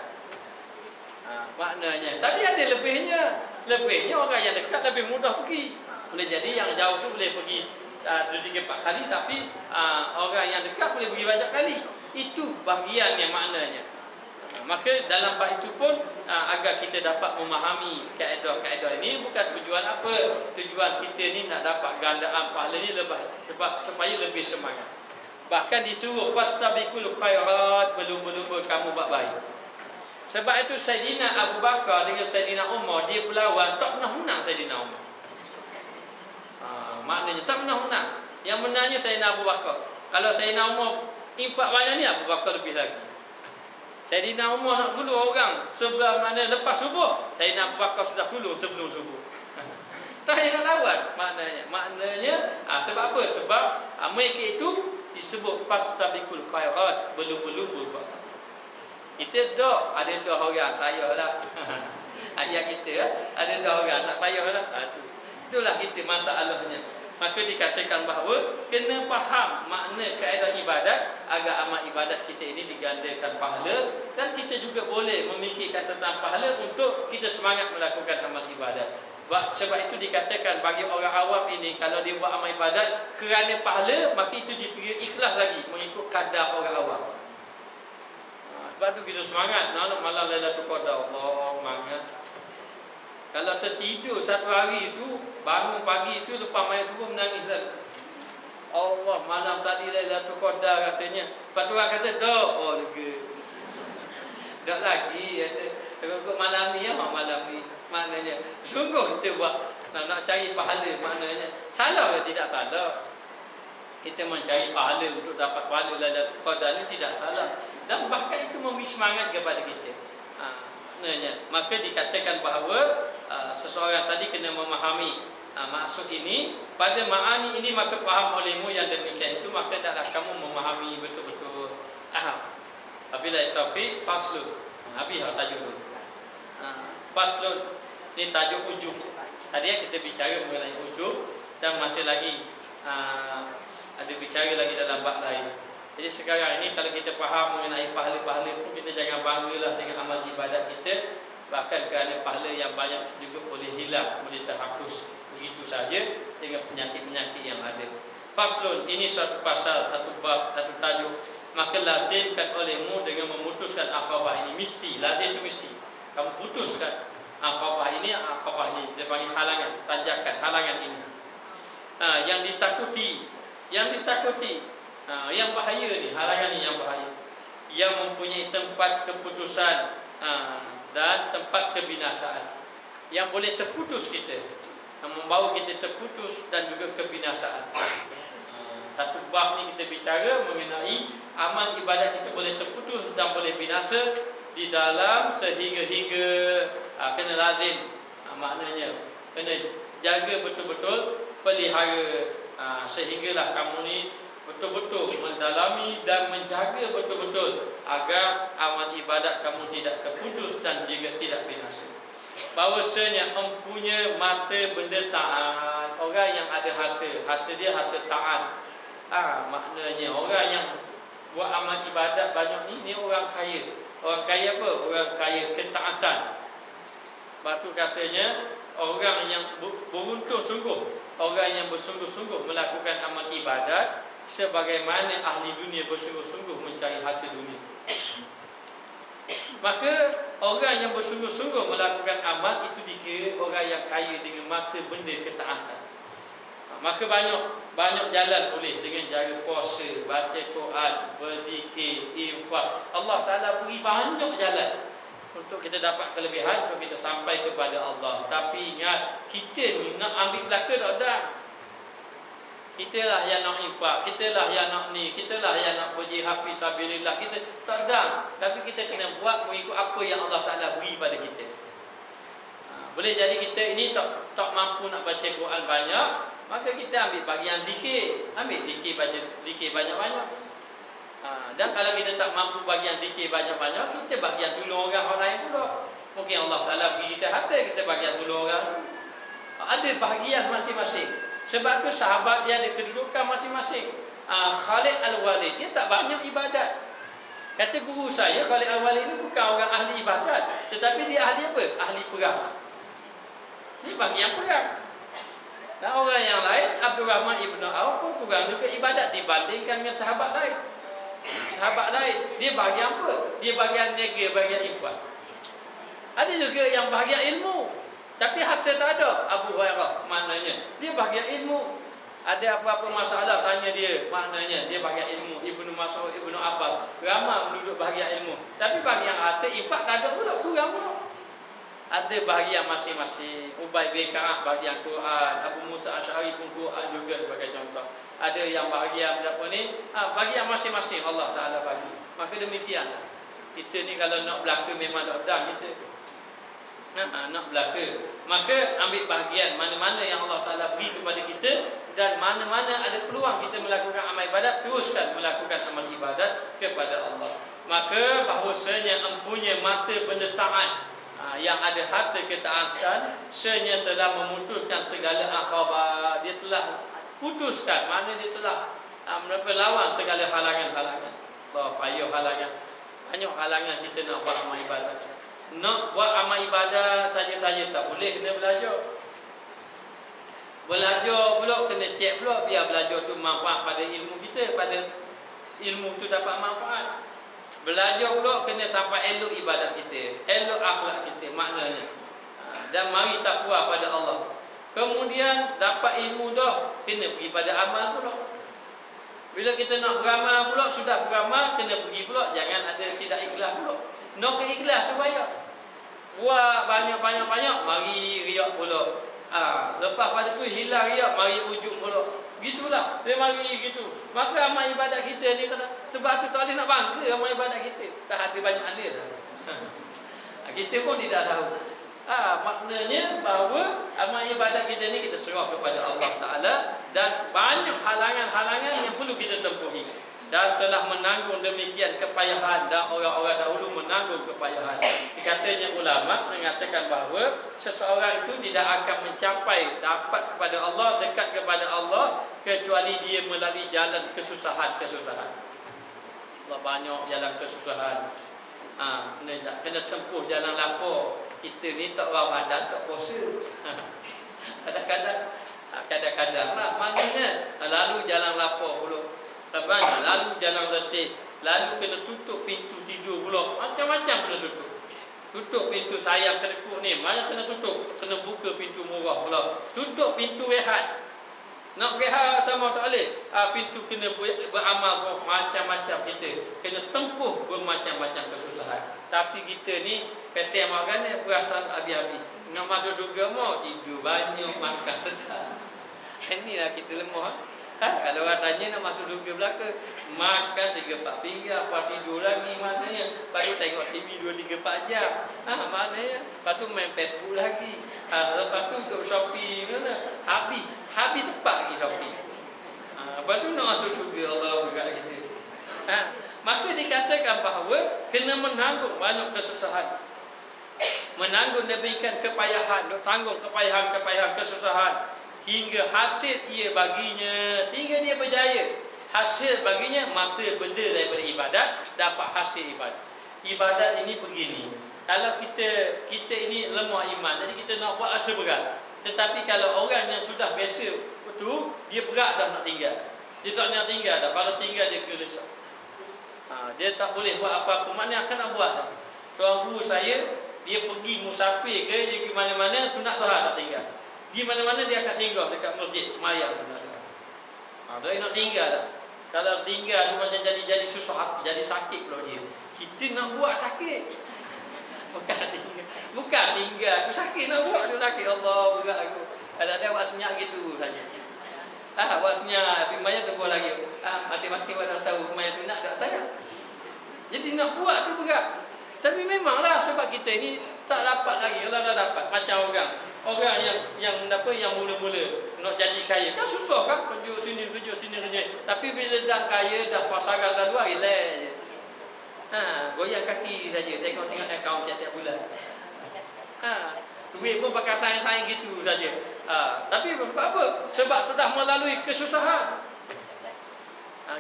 Maknanya, tapi ada lebihnya. Lebihnya orang yang dekat lebih mudah pergi. Boleh jadi yang jauh tu boleh pergi 3-4 kali, tapi orang yang dekat boleh pergi banyak kali. Itu bahagiannya maknanya. Maka dalam bab itu pun agar kita dapat memahami kaedah-kaedah ini, bukan tujuan apa. Tujuan kita ni nak dapat gandaan pahala ni sebab supaya lebih semangat. Bahkan disuruh fastabiqul khairat, berlumba-lumba kamu buat baik. Sebab itu Saidina Abu Bakar dengan Saidina Umar, dia berlawan, tak pernah menang Saidina Umar. Maknanya tak pernah menang. Yang menangnya Saidina Abu Bakar. Kalau Saidina Umar infak banyak ni, Abu Bakar lebih lagi. Saidina Umar nak tolong orang sebelah mana lepas subuh, Saidina Abu Bakar sudah tolong sebelum subuh. Tak payah nak lawan. Maknanya sebab apa? Sebab mereka itu disebut fastabiqul khairat, berlumba-lumba. Kita ada dua orang, payahlah. Ayat kita ada dua orang, tak payahlah. Itulah kita masalahnya. Maka dikatakan bahawa kena faham makna kaedah ibadat agar amal ibadat kita ini digandakan pahala, dan kita juga boleh memikirkan tentang pahala untuk kita semangat melakukan amal ibadat. Sebab itu dikatakan bagi orang awam ini, kalau dia buat amal ibadat kerana pahala, maka itu dipikir ikhlas lagi mengikut kadar orang awam. Sebab tu kita semangat nak malam Lailatul Qadar. Allah semangat. Kalau tertidur satu hari itu, bangun pagi itu lepas mayat subuh menangis lagi. Allah, malam tadi Lailatul Qadar rasanya. Lepas tu orang kata dak, oh lega. Dak lagi kata malam ni malam ni. Maknanya sungguh kita buat nak cari pahala, maknanya salah ke tidak salah. Kita mencari pahala untuk dapat pahala Lailatul Qadar ni tidak salah. Dan bahkan itu memberi semangat kepada kita. Maka dikatakan bahawa seseorang tadi kena memahami maksud ini. Pada ma'ani ini maka faham olehmu yang demikian itu, maka taklah kamu memahami betul-betul. Wabillahi taufiq. Faslun. Habis tajuk tu. Faslun ni tajuk ujung. Tadi kita bicara mengenai ujung, dan masih lagi ada bicara lagi dalam bab lain. Jadi sekarang ini kalau kita faham mengenai pahala-pahala pun, kita jangan banggalah dengan amal ibadat kita. Bahkan kerana pahala yang banyak juga boleh hilang, boleh terhapus begitu saja dengan penyakit-penyakit yang ada. Faslun, ini satu pasal, satu bab, satu tajuk. Maka lazimkan olehmu dengan memutuskan aqabah ini. Mesti, lazim itu mesti. Kamu putuskan aqabah ini, dia panggil halangan, tanjakan, halangan ini. Yang ditakuti, yang bahaya ni, halangan ni yang bahaya, yang mempunyai tempat keputusan dan tempat kebinasaan, yang boleh terputus kita, yang membawa kita terputus dan juga kebinasaan. Satu bab ni kita bicara mengenai amal ibadat kita boleh terputus dan boleh binasa di dalam sehingga kena lazim, maknanya kena jaga betul-betul, pelihara sehinggalah kamu ni betul-betul mendalami dan menjaga betul-betul agar amal ibadat kamu tidak terputus dan juga tidak binasa. Bahawasanya mempunyai mata benda taat. Orang yang ada harta dia harta taat. Maknanya orang yang buat amal ibadat banyak ni orang kaya. Orang kaya apa? Orang kaya ketaatan. Lepas tu katanya orang yang beruntung sungguh, orang yang bersungguh-sungguh melakukan amal ibadat sebagaimana ahli dunia bersungguh-sungguh mencari harta dunia. Maka orang yang bersungguh-sungguh melakukan amal itu dikira orang yang kaya dengan mata benda ketaatan. Maka banyak jalan boleh dengan cara puasa, baca Quran, berzikir, infak. Allah Taala beri banyak jalan untuk kita dapat kelebihan, untuk kita sampai kepada Allah. Tapi ingat, kita ni nak ambil belaka tak? Kita lah yang nak infak, kita lah yang nak ni, kita lah yang nak berjihad fi sabilillah. Kita tak ada, tapi kita kena buat mengikut apa yang Allah Taala beri pada kita. Boleh jadi kita ini tak mampu nak baca Quran banyak, maka kita ambil bahagian zikir, baca zikir banyak-banyak. Dan kalau kita tak mampu bahagian zikir banyak-banyak, kita bahagian tolong orang lain pula. Mungkin Allah Taala beri kita harta, kita bahagian tolong orang. Ada bahagian masing-masing. Sebab tu sahabat dia ada kedudukan masing-masing. Khalid Al-Walid dia tak banyak ibadat. Kata guru saya, Khalid Al-Walid ni bukan orang ahli ibadat, tetapi dia ahli apa? Ahli perang. Ni bahagian perang. Dan orang yang lain, Abdul Rahman Ibn Auf pun kurang juga ibadat dibandingkan dengan sahabat lain. Sahabat lain, dia bahagian apa? Dia bahagian niaga, bahagian infak. Ada juga yang bahagian ilmu, tapi harta tak ada. Abu Hurairah maknanya dia bahagian ilmu. Ada apa-apa masalah tanya dia, maknanya dia bahagian ilmu. Ibnu Mas'ud, Ibnu Abbas, ramai penduduk bahagian ilmu. Tapi bahagian harta infak tak ada pula, kurang pula. Ada bahagian masing-masing. Ubay bin Ka'ab bahagian Quran, Abu Musa Asy'ari pun Quran juga sebagai contoh. Ada yang bahagian apa ni? Bahagian masing-masing Allah Taala bagi. Maka demikianlah. Kita ni kalau nak belaka memang tak pedang kita. Nak belaka, maka ambil bahagian mana-mana yang Allah Taala beri kepada kita, dan mana-mana ada peluang kita melakukan amal ibadat, teruskan melakukan amal ibadat kepada Allah. Maka bahawasanya empunya mata benda taat, yang ada harta ketaatan, senyata telah memutuskan segala aqabah. Dia telah putuskan, mana dia telah melawan segala halangan-halangan. Payah halangan, banyak halangan kita nak buat amal ibadat. Nak buat amal ibadah saja-saja tak boleh, kena belajar. Belajar pula kena cek pula, biar belajar tu manfaat pada ilmu kita, pada ilmu tu dapat manfaat. Belajar pula kena sampai elok ibadat kita, elok akhlak kita, maknanya. Dan mari takwa pada Allah. Kemudian dapat ilmu dah, kena pergi pada amal pula. Bila kita nak beramal pula, sudah beramal, kena pergi pula, jangan ada tidak ikhlas pula. Nak ikhlas tu bayar. Buat banyak-banyak, mari riak pula. Lepas pada tu hilang riak, mari ujub pula. Gitulah, dia mari gitu. Maka amal ibadat kita ni kata, sebab tu tak boleh nak bangga amal ibadat kita. Tak ada banyak andil dah. Kita pun tidak tahu. Maknanya bahawa amal ibadat kita ni kita serah kepada Allah Ta'ala, dan banyak halangan-halangan yang perlu kita tempuhi. Dan telah menanggung demikian kepayahan, dan orang-orang dahulu menanggung kepayahan. Katanya ulama mengatakan bahawa seseorang itu tidak akan mencapai dapat kepada Allah, dekat kepada Allah, kecuali dia melalui jalan kesusahan-kesusahan. Allah banyak jalan kesusahan. Kena tempuh jalan lapar. Kita ni tak Ramadan, tak puasa. Kadang-kadang lah, maknanya lalu jalan lapar pula. Lalu jalan letih, lalu kena tutup pintu tidur pula, macam-macam kena tutup. Tutup pintu sayang kedekut ni, mana kena tutup, kena buka pintu murah pula. Tutup pintu rehat. Nak rehat sama tak boleh. Pintu kena beramal macam-macam kita. Kena tempuh bermacam-macam kesusahan. Tapi kita ni pasti makan perasaan habis-habis. Nak masuk surga mau tidur banyak, makan sedap. Inilah kita lemah. Kalau orang tanya nak masuk surga belaka, makan 3-4 pinggan, lepas tidur lagi, maknanya. Lepas tu tengok TV 2-3-4 jam, maknanya. Lepas tu main Facebook lagi, lepas tu duduk Shopee, habis tepat lagi Shopee. Lepas tu nak masuk surga, Allah berkat kita. Maka dikatakan bahawa kena menanggung banyak kesusahan, menanggung demikian kepayahan, tanggung kepayahan, kesusahan, hingga hasil ia baginya, sehingga dia berjaya. hasil baginya mata benda daripada ibadat, dapat hasil ibadat. Ibadat ini begini, kalau kita ini lemah iman, jadi kita nak buat rasa berat. Tetapi kalau orang yang sudah biasa betul, dia berat dah nak tinggal. Dia tak nak tinggal dah. Kalau tinggal dia gelisah. Dia tak boleh buat apa-apa. Mana akan nak buat dah. Tuan guru saya, dia pergi musafir ke, dia pergi mana-mana, sunat Tuhan tak tinggal. Pergi mana-mana dia akan singgah dekat masjid mayang sunat Tuhan. Dia nak tinggal dah. Kalau tinggal dia macam jadi susah hati, jadi sakit pula dia. Kita nak buat sakit. Bukan tinggal aku sakit nak buat dia sakit. Allah berat aku. Ada buat senyap gitu saja. Buat senyap, tapi mayat tunggu lagi. Mati-mati orang tahu mayat sunat tak tayang. Jadi nak buat tu berat. Tapi memanglah sebab kita ni tak dapat lagi. Kalau dah dapat macam orang yang mula-mula nak jadi kaya kan susah kan, kerja sini. Tapi bila dah kaya, dah pasangan dah luar, relax je. Goyang kaki saja, tengok akaun tiap-tiap bulan. Duit pun pakai sayang-sayang gitu saja. Tapi apa? Sebab sudah melalui kesusahan.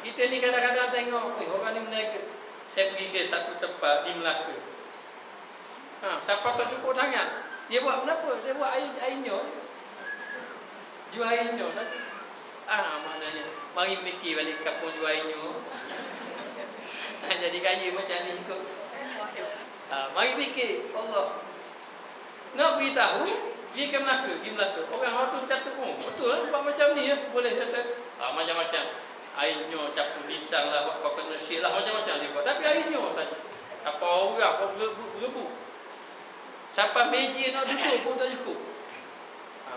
Kita ni kadang-kadang tengok orang ni meniaga. Saya pergi ke satu tempat di Melaka. Siapa tak cukup sangat, dia buat kenapa? Dia buat air nyo. Jual air nyo saja. Maknanya mari mikir balik kampung jual air nyo. Jadi kaya macam ni ikut. Mari fikir Allah. Nak beritahu dia ke Melaka. Orang waktu kata betul lah buat macam ni ya. Boleh kata macam-macam. Airnya campur pisang lah, buat coconut shake lah, macam-macam dia buat. Tapi airnya saja. Apa orang apa berebut. Siapa meja nak duduk pun tak cukup.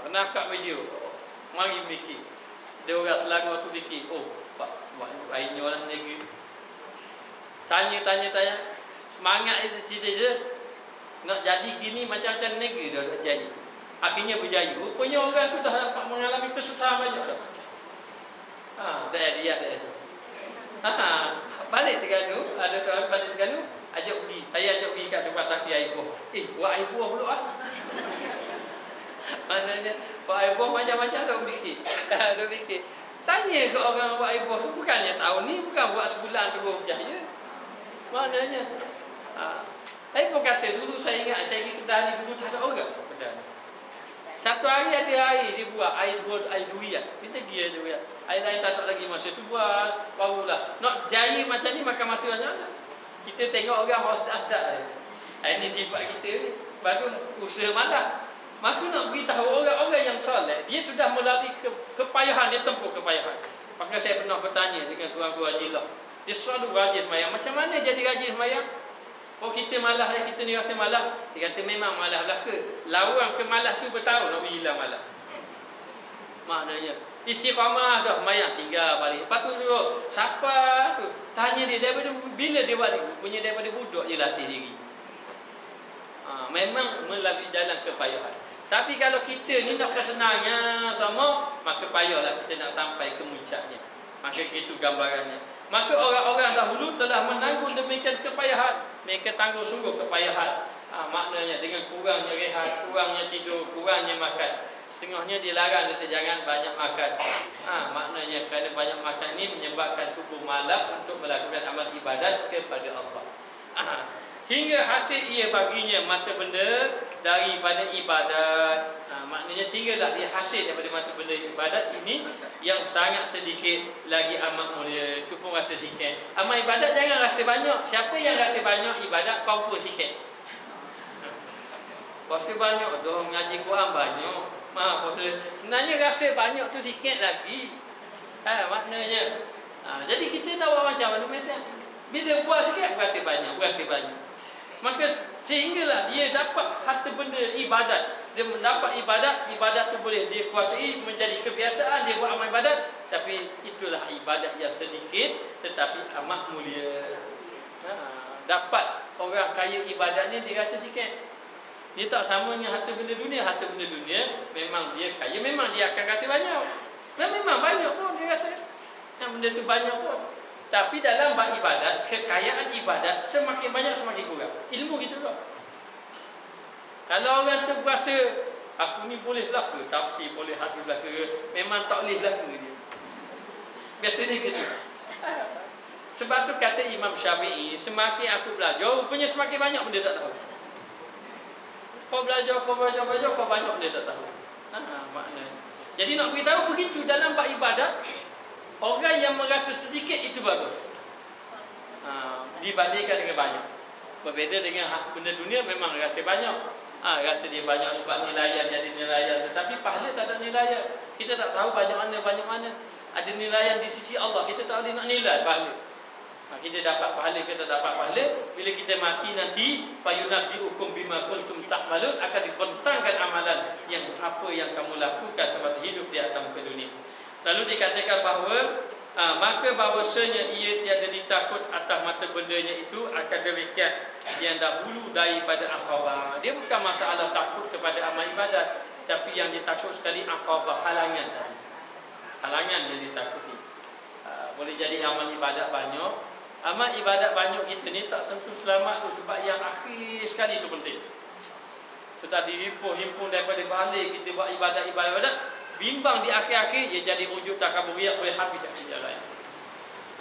Kena kat meja. Mari fikir. Dia orang Selangor tu fikir, Pak, buat airnya lah negeri. Tanya. Semangat je. Nak jadi gini macam-macam negeri dah jadi. Akhirnya berjaya. Rupanya orang tu dah dapat mengalami kesusahan banyak dah. Dia. Balik Terengganu, ada seorang balik Terengganu, ajak pergi. Saya ajak pergi kat tempat taki air buah. Buat air buah pula Maknanya buat air buah macam-macam dah fikir. Tanya ke orang buat air buah tu, bukannya tahun ni, bukan buat sebulan terus berjaya. Maknanya saya pun kata dulu, saya ingat saya pergi Kedah ni dulu tak ada orang Kedah. Satu hari ada air dia buat, air durian. Kita pergi air durian. Air lain tak ada lagi masa tu buat, barulah. Nak jaya macam ni makan masa banyak. Kita tengok orang bawa sedap-sedap. Ini sifat kita ni. Baru usaha malah. Maka nak beritahu orang-orang yang soleh, dia sudah melalui kepayahan, dia tempuh kepayahan. Maka saya pernah bertanya dengan Tuan Guru Haji Lah. Dia selalu rajin mayang. Macam mana jadi rajin mayang? Kita malah, kita ni rasa malah. Dia kata memang malah belaka. Lawan ke malah tu bertahu nak hilang malah. Maknanya istiqamah dah mayang tinggal balik. Lepas tu siapa tu tanya dia daripada bila dia buat ni? Punya daripada budak je latih diri. Memang melalui jalan kepayahan. Tapi kalau kita ni nak kesenangan sama, maka payahlah kita nak sampai ke muncaknya. Maka itu gambarannya. Maka orang-orang dahulu telah menanggung demikian kepayahan. Mereka tanggung sungguh kepayahan. Maknanya dengan kurangnya rehat, kurangnya tidur, kurangnya makan. Setengahnya dilarang, kata jangan banyak makan. Maknanya kerana banyak makan ini menyebabkan tubuh malas untuk melakukan amal ibadat kepada Allah. Hingga hasil ia baginya mata benda daripada ibadat. Maknanya sehinggalah dia hasil daripada mata benda ibadat ini yang sangat sedikit lagi amat mulia. Itu pun rasa sikit. Amal ibadat jangan rasa banyak. Siapa yang rasa banyak ibadat, kau pun sikit. Rasa banyak tu mengaji Quran banyak. Sebenarnya rasa banyak tu sikit lagi. Maknanya. Jadi kita nak buat macam mana mesej? Bila buat sikit berasa banyak. Maka sehinggalah dia dapat harta benda ibadat. Dia mendapat ibadat tu boleh dia kuasai menjadi kebiasaan dia buat amal ibadat. Tapi itulah ibadat yang sedikit tetapi amat mulia. Dapat orang kaya ibadat ni dia rasa sikit. Dia tak sama dengan harta benda dunia. Harta benda dunia memang dia kaya, memang dia akan rasa banyak. Dan memang banyak pun dia rasa. Yang benda tu banyak pun. Tapi dalam bab ibadat, kekayaan ibadat semakin banyak semakin kurang. Ilmu gitu lah. Kalau orang tu berasa aku ni boleh belaka, tafsir boleh, hadis belaka, memang tak boleh belaka dia. Biasanya gitu. Sebab tu kata Imam Syafi'i, semakin aku belajar, rupanya semakin banyak benda tak tahu. Kau belajar, kau banyak benda tak tahu. Maknanya. Jadi nak beritahu begitu dalam bab ibadat, orang yang merasa sedikit itu bagus. Dibandingkan dengan banyak. Berbeza dengan benda dunia memang rasa banyak. Rasa dia banyak sebab nilaian jadi nilaian, tetapi pahala tak ada nilaian. Kita tak tahu banyak mana. Ada nilaian di sisi Allah, kita tak boleh nak nilai pahala. Kita dapat pahala, kita dapat pahala. Bila kita mati nanti, fayunabbi'ukum bima kuntum ta'malun, akan dibentangkan amalan yang apa yang kamu lakukan semasa hidup di atas muka dunia. Lalu dikatakan bahawa maka bahawasanya ia tiada ditakut atas mata bendanya itu akan demikian yang dahulu daripada aqabah. Dia bukan masalah takut kepada amal ibadat, tapi yang ditakut sekali aqabah, halangan tadi. Halangan yang ditakuti. Boleh jadi amal ibadat banyak. Amal ibadat banyak kita ni tak sentuh selamat tu, sebab yang akhir sekali tu penting. Sudah dihimpun daripada balik kita buat ibadat, bimbang di akhir-akhir dia jadi wujud takaburiah boleh habis dari jalan.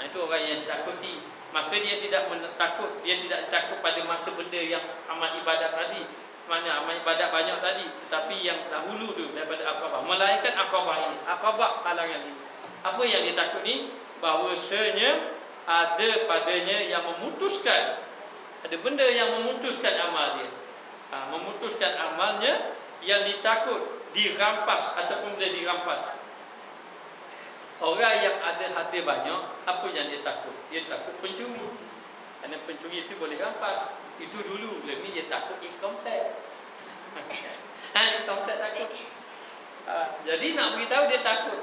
Itu orang yang takuti. Maka dia tidak takut pada mata benda yang amal ibadat tadi. Mana amal ibadat banyak tadi, tetapi yang dahulu tu daripada aqabah, melainkan aqabah ini, aqabah halangan ini. Apa yang dia takut ni? Bahawasanya ada padanya yang memutuskan, ada benda yang memutuskan amal dia, memutuskan amalnya, yang ditakut dirampas ataupun dia dirampas. Orang yang ada harta banyak, apa yang dia takut? Dia takut pencuri. Kerana pencuri itu boleh rampas. Itu dulu, lebih dia takut income tax. Income tax takut. Jadi nak beritahu dia takut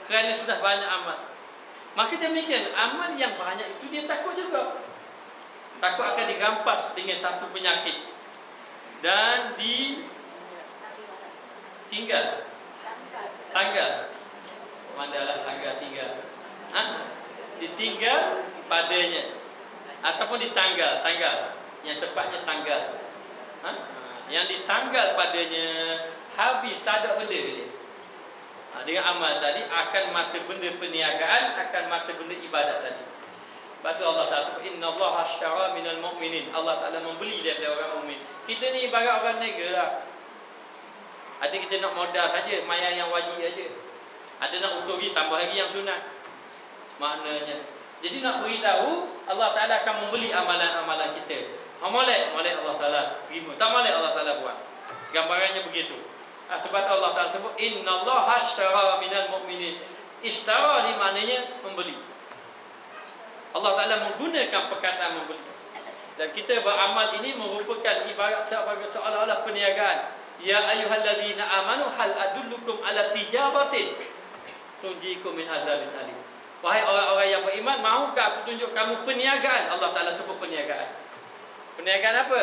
kerana sudah banyak amal. Maka demikian, amal yang banyak itu dia takut juga. Takut akan dirampas dengan satu penyakit dan tinggal. Mandalah tanggal tinggal. Ditinggal padanya ataupun ditanggal, yang tepatnya tanggal. Yang ditanggal padanya, habis, tak ada benda dia. Dengan amal tadi akan mata benda perniagaan, akan mata benda ibadat tadi. Sebab tu Allah Ta'ala sebut, innallaha ashtara minal mu'minin. Allah Ta'ala membeli daripada orang mukmin. Kita ni ibarat orang niaga lah. Ada kita nak modal saja, mayar yang wajib saja. Ada nak untungi, tambah lagi yang sunat. Maknanya, jadi nak beritahu, Allah Ta'ala akan membeli amalan-amalan kita. Molek Allah Ta'ala terima, tak molek Allah Ta'ala buat. Gambarannya begitu. Sebab Allah Ta'ala sebut, innallaha ashtara minal mu'minin. Ishtara ni maknanya membeli. Allah Ta'ala menggunakan perkataan membeli. Dan kita beramal ini merupakan ibarat seolah-olah perniagaan. Ya ayyuhallazina amanu hal adullukum ala tijaratin tunjikum min azabin alim. Wahai orang-orang yang beriman, mahukah aku tunjuk kamu perniagaan? Allah Ta'ala sebut perniagaan. Perniagaan apa?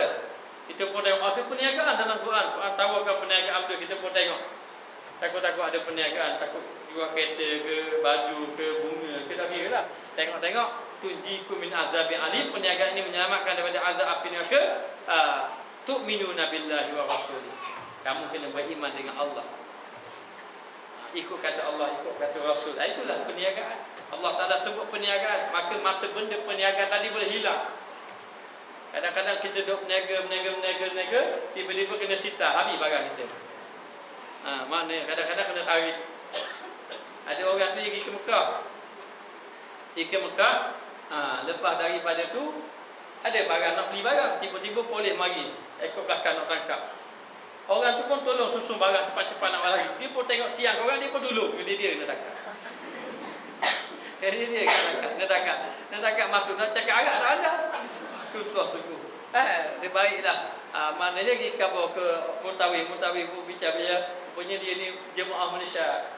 Kita pun tengok ada perniagaan dalam Quran. Quran tahu akan perniagaan tu, kita pun tengok. Takut-takut ada perniagaan, takut jual kereta ke, baju ke, bunga ke, tak kira lah. Tengok-tengok, tunjikum min azabin alim. Perniagaan ini menyelamatkan daripada azab api neraka. Tu'minuna billahi wa rasulih. Kamu kena beriman dengan Allah. Ikut kata Allah, ikut kata Rasul. Itulah perniagaan. Allah Ta'ala sebut perniagaan. Maka mata benda perniagaan tadi boleh hilang. Kadang-kadang kita duduk berniaga, tiba-tiba kena sita, habis barang kita. Maknanya kadang-kadang kena tarik. Ada orang tu pergi ke Mekah. Lepas daripada tu, ada barang nak beli barang, tiba-tiba polis mari, ekor belakang nak tangkap. Orang tu pun tolong susun barang cepat-cepat nak lari. Dia pun tengok siang orang, dia pun dulu dia nak tangkap. Dia nak tangkap masuk, nak cakap Arab tak ada. Susah sungguh. Sebaiklah. Maknanya pergi ke Mutawif pun bicara, punya dia ni jemaah Malaysia.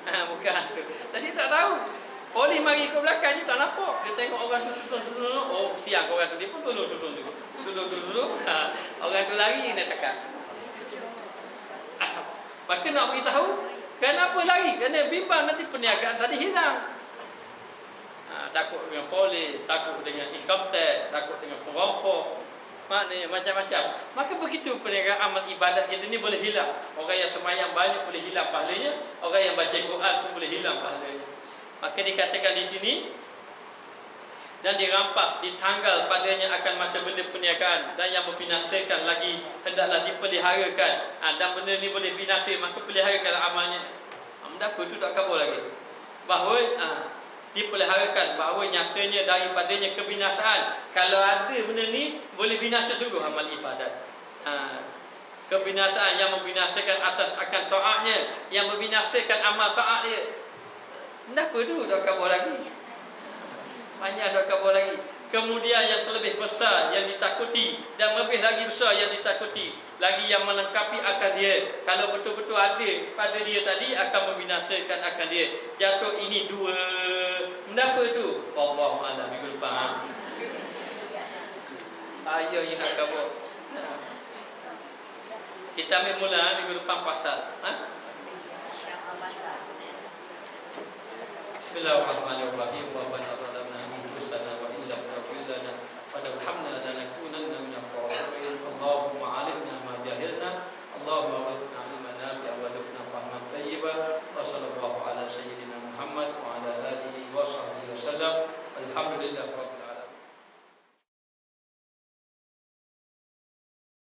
Bukan tu. Tapi tak tahu. Polis mari ke belakang ni tak nampak. Dia tengok orang tu susun. Oh, siang orang tu, dia pun tolong susun juga. Dulu. Orang tu lari nak tangkap. Maka nak beritahu, kenapa lari? Kerana bimbang nanti perniagaan tadi hilang. Takut dengan polis, takut dengan income tax, takut dengan perampok, maknanya macam-macam. Maka begitu perniagaan amal ibadat kita ni boleh hilang. Orang yang semayang banyak boleh hilang pahalanya, orang yang baca Quran pun boleh hilang pahalanya. Maka dikatakan di sini, dan dirampas, ditanggal padanya akan mata benda perniagaan, dan yang membinasakan lagi hendaklah dipeliharakan. Dan benda ni boleh binasa, maka peliharakan amalnya. Apa tu tak kabur lagi. Bahawa dipeliharakan, bahawa nyatanya daripadanya kebinasaan. Kalau ada benda ni, boleh binasa sungguh amal ibadat. Kebinasaan yang membinasakan atas akan taatnya, yang membinasakan amal taat dia. Kenapa tu tak kabur lagi? Banyak tak kabur lagi. Kemudian yang terlebih besar yang ditakuti, dan lebih lagi besar yang ditakuti, lagi yang melengkapi akan dia. Kalau betul-betul ada pada dia tadi, akan membinasakan akan dia. Jatuh ini dua. Kenapa tu? Wallahu a'lam bishawab. Ayah yang nak kabur. Kita ambil mula minggu depan pasal. Bismillahirrahmanirrahim. Wa banadana min husana wa illa tawfilana wa alhamna lanakunanna min al-qawmin. Allahumma alimna ma jahilna. Allahumma warithna ilman nafi'a wa rzuqna fahman thayyiba. Wa sallallahu ala sayyidina Muhammad wa ala alihi wa sahbihi wasallam. Alhamdulillah rabbil alamin.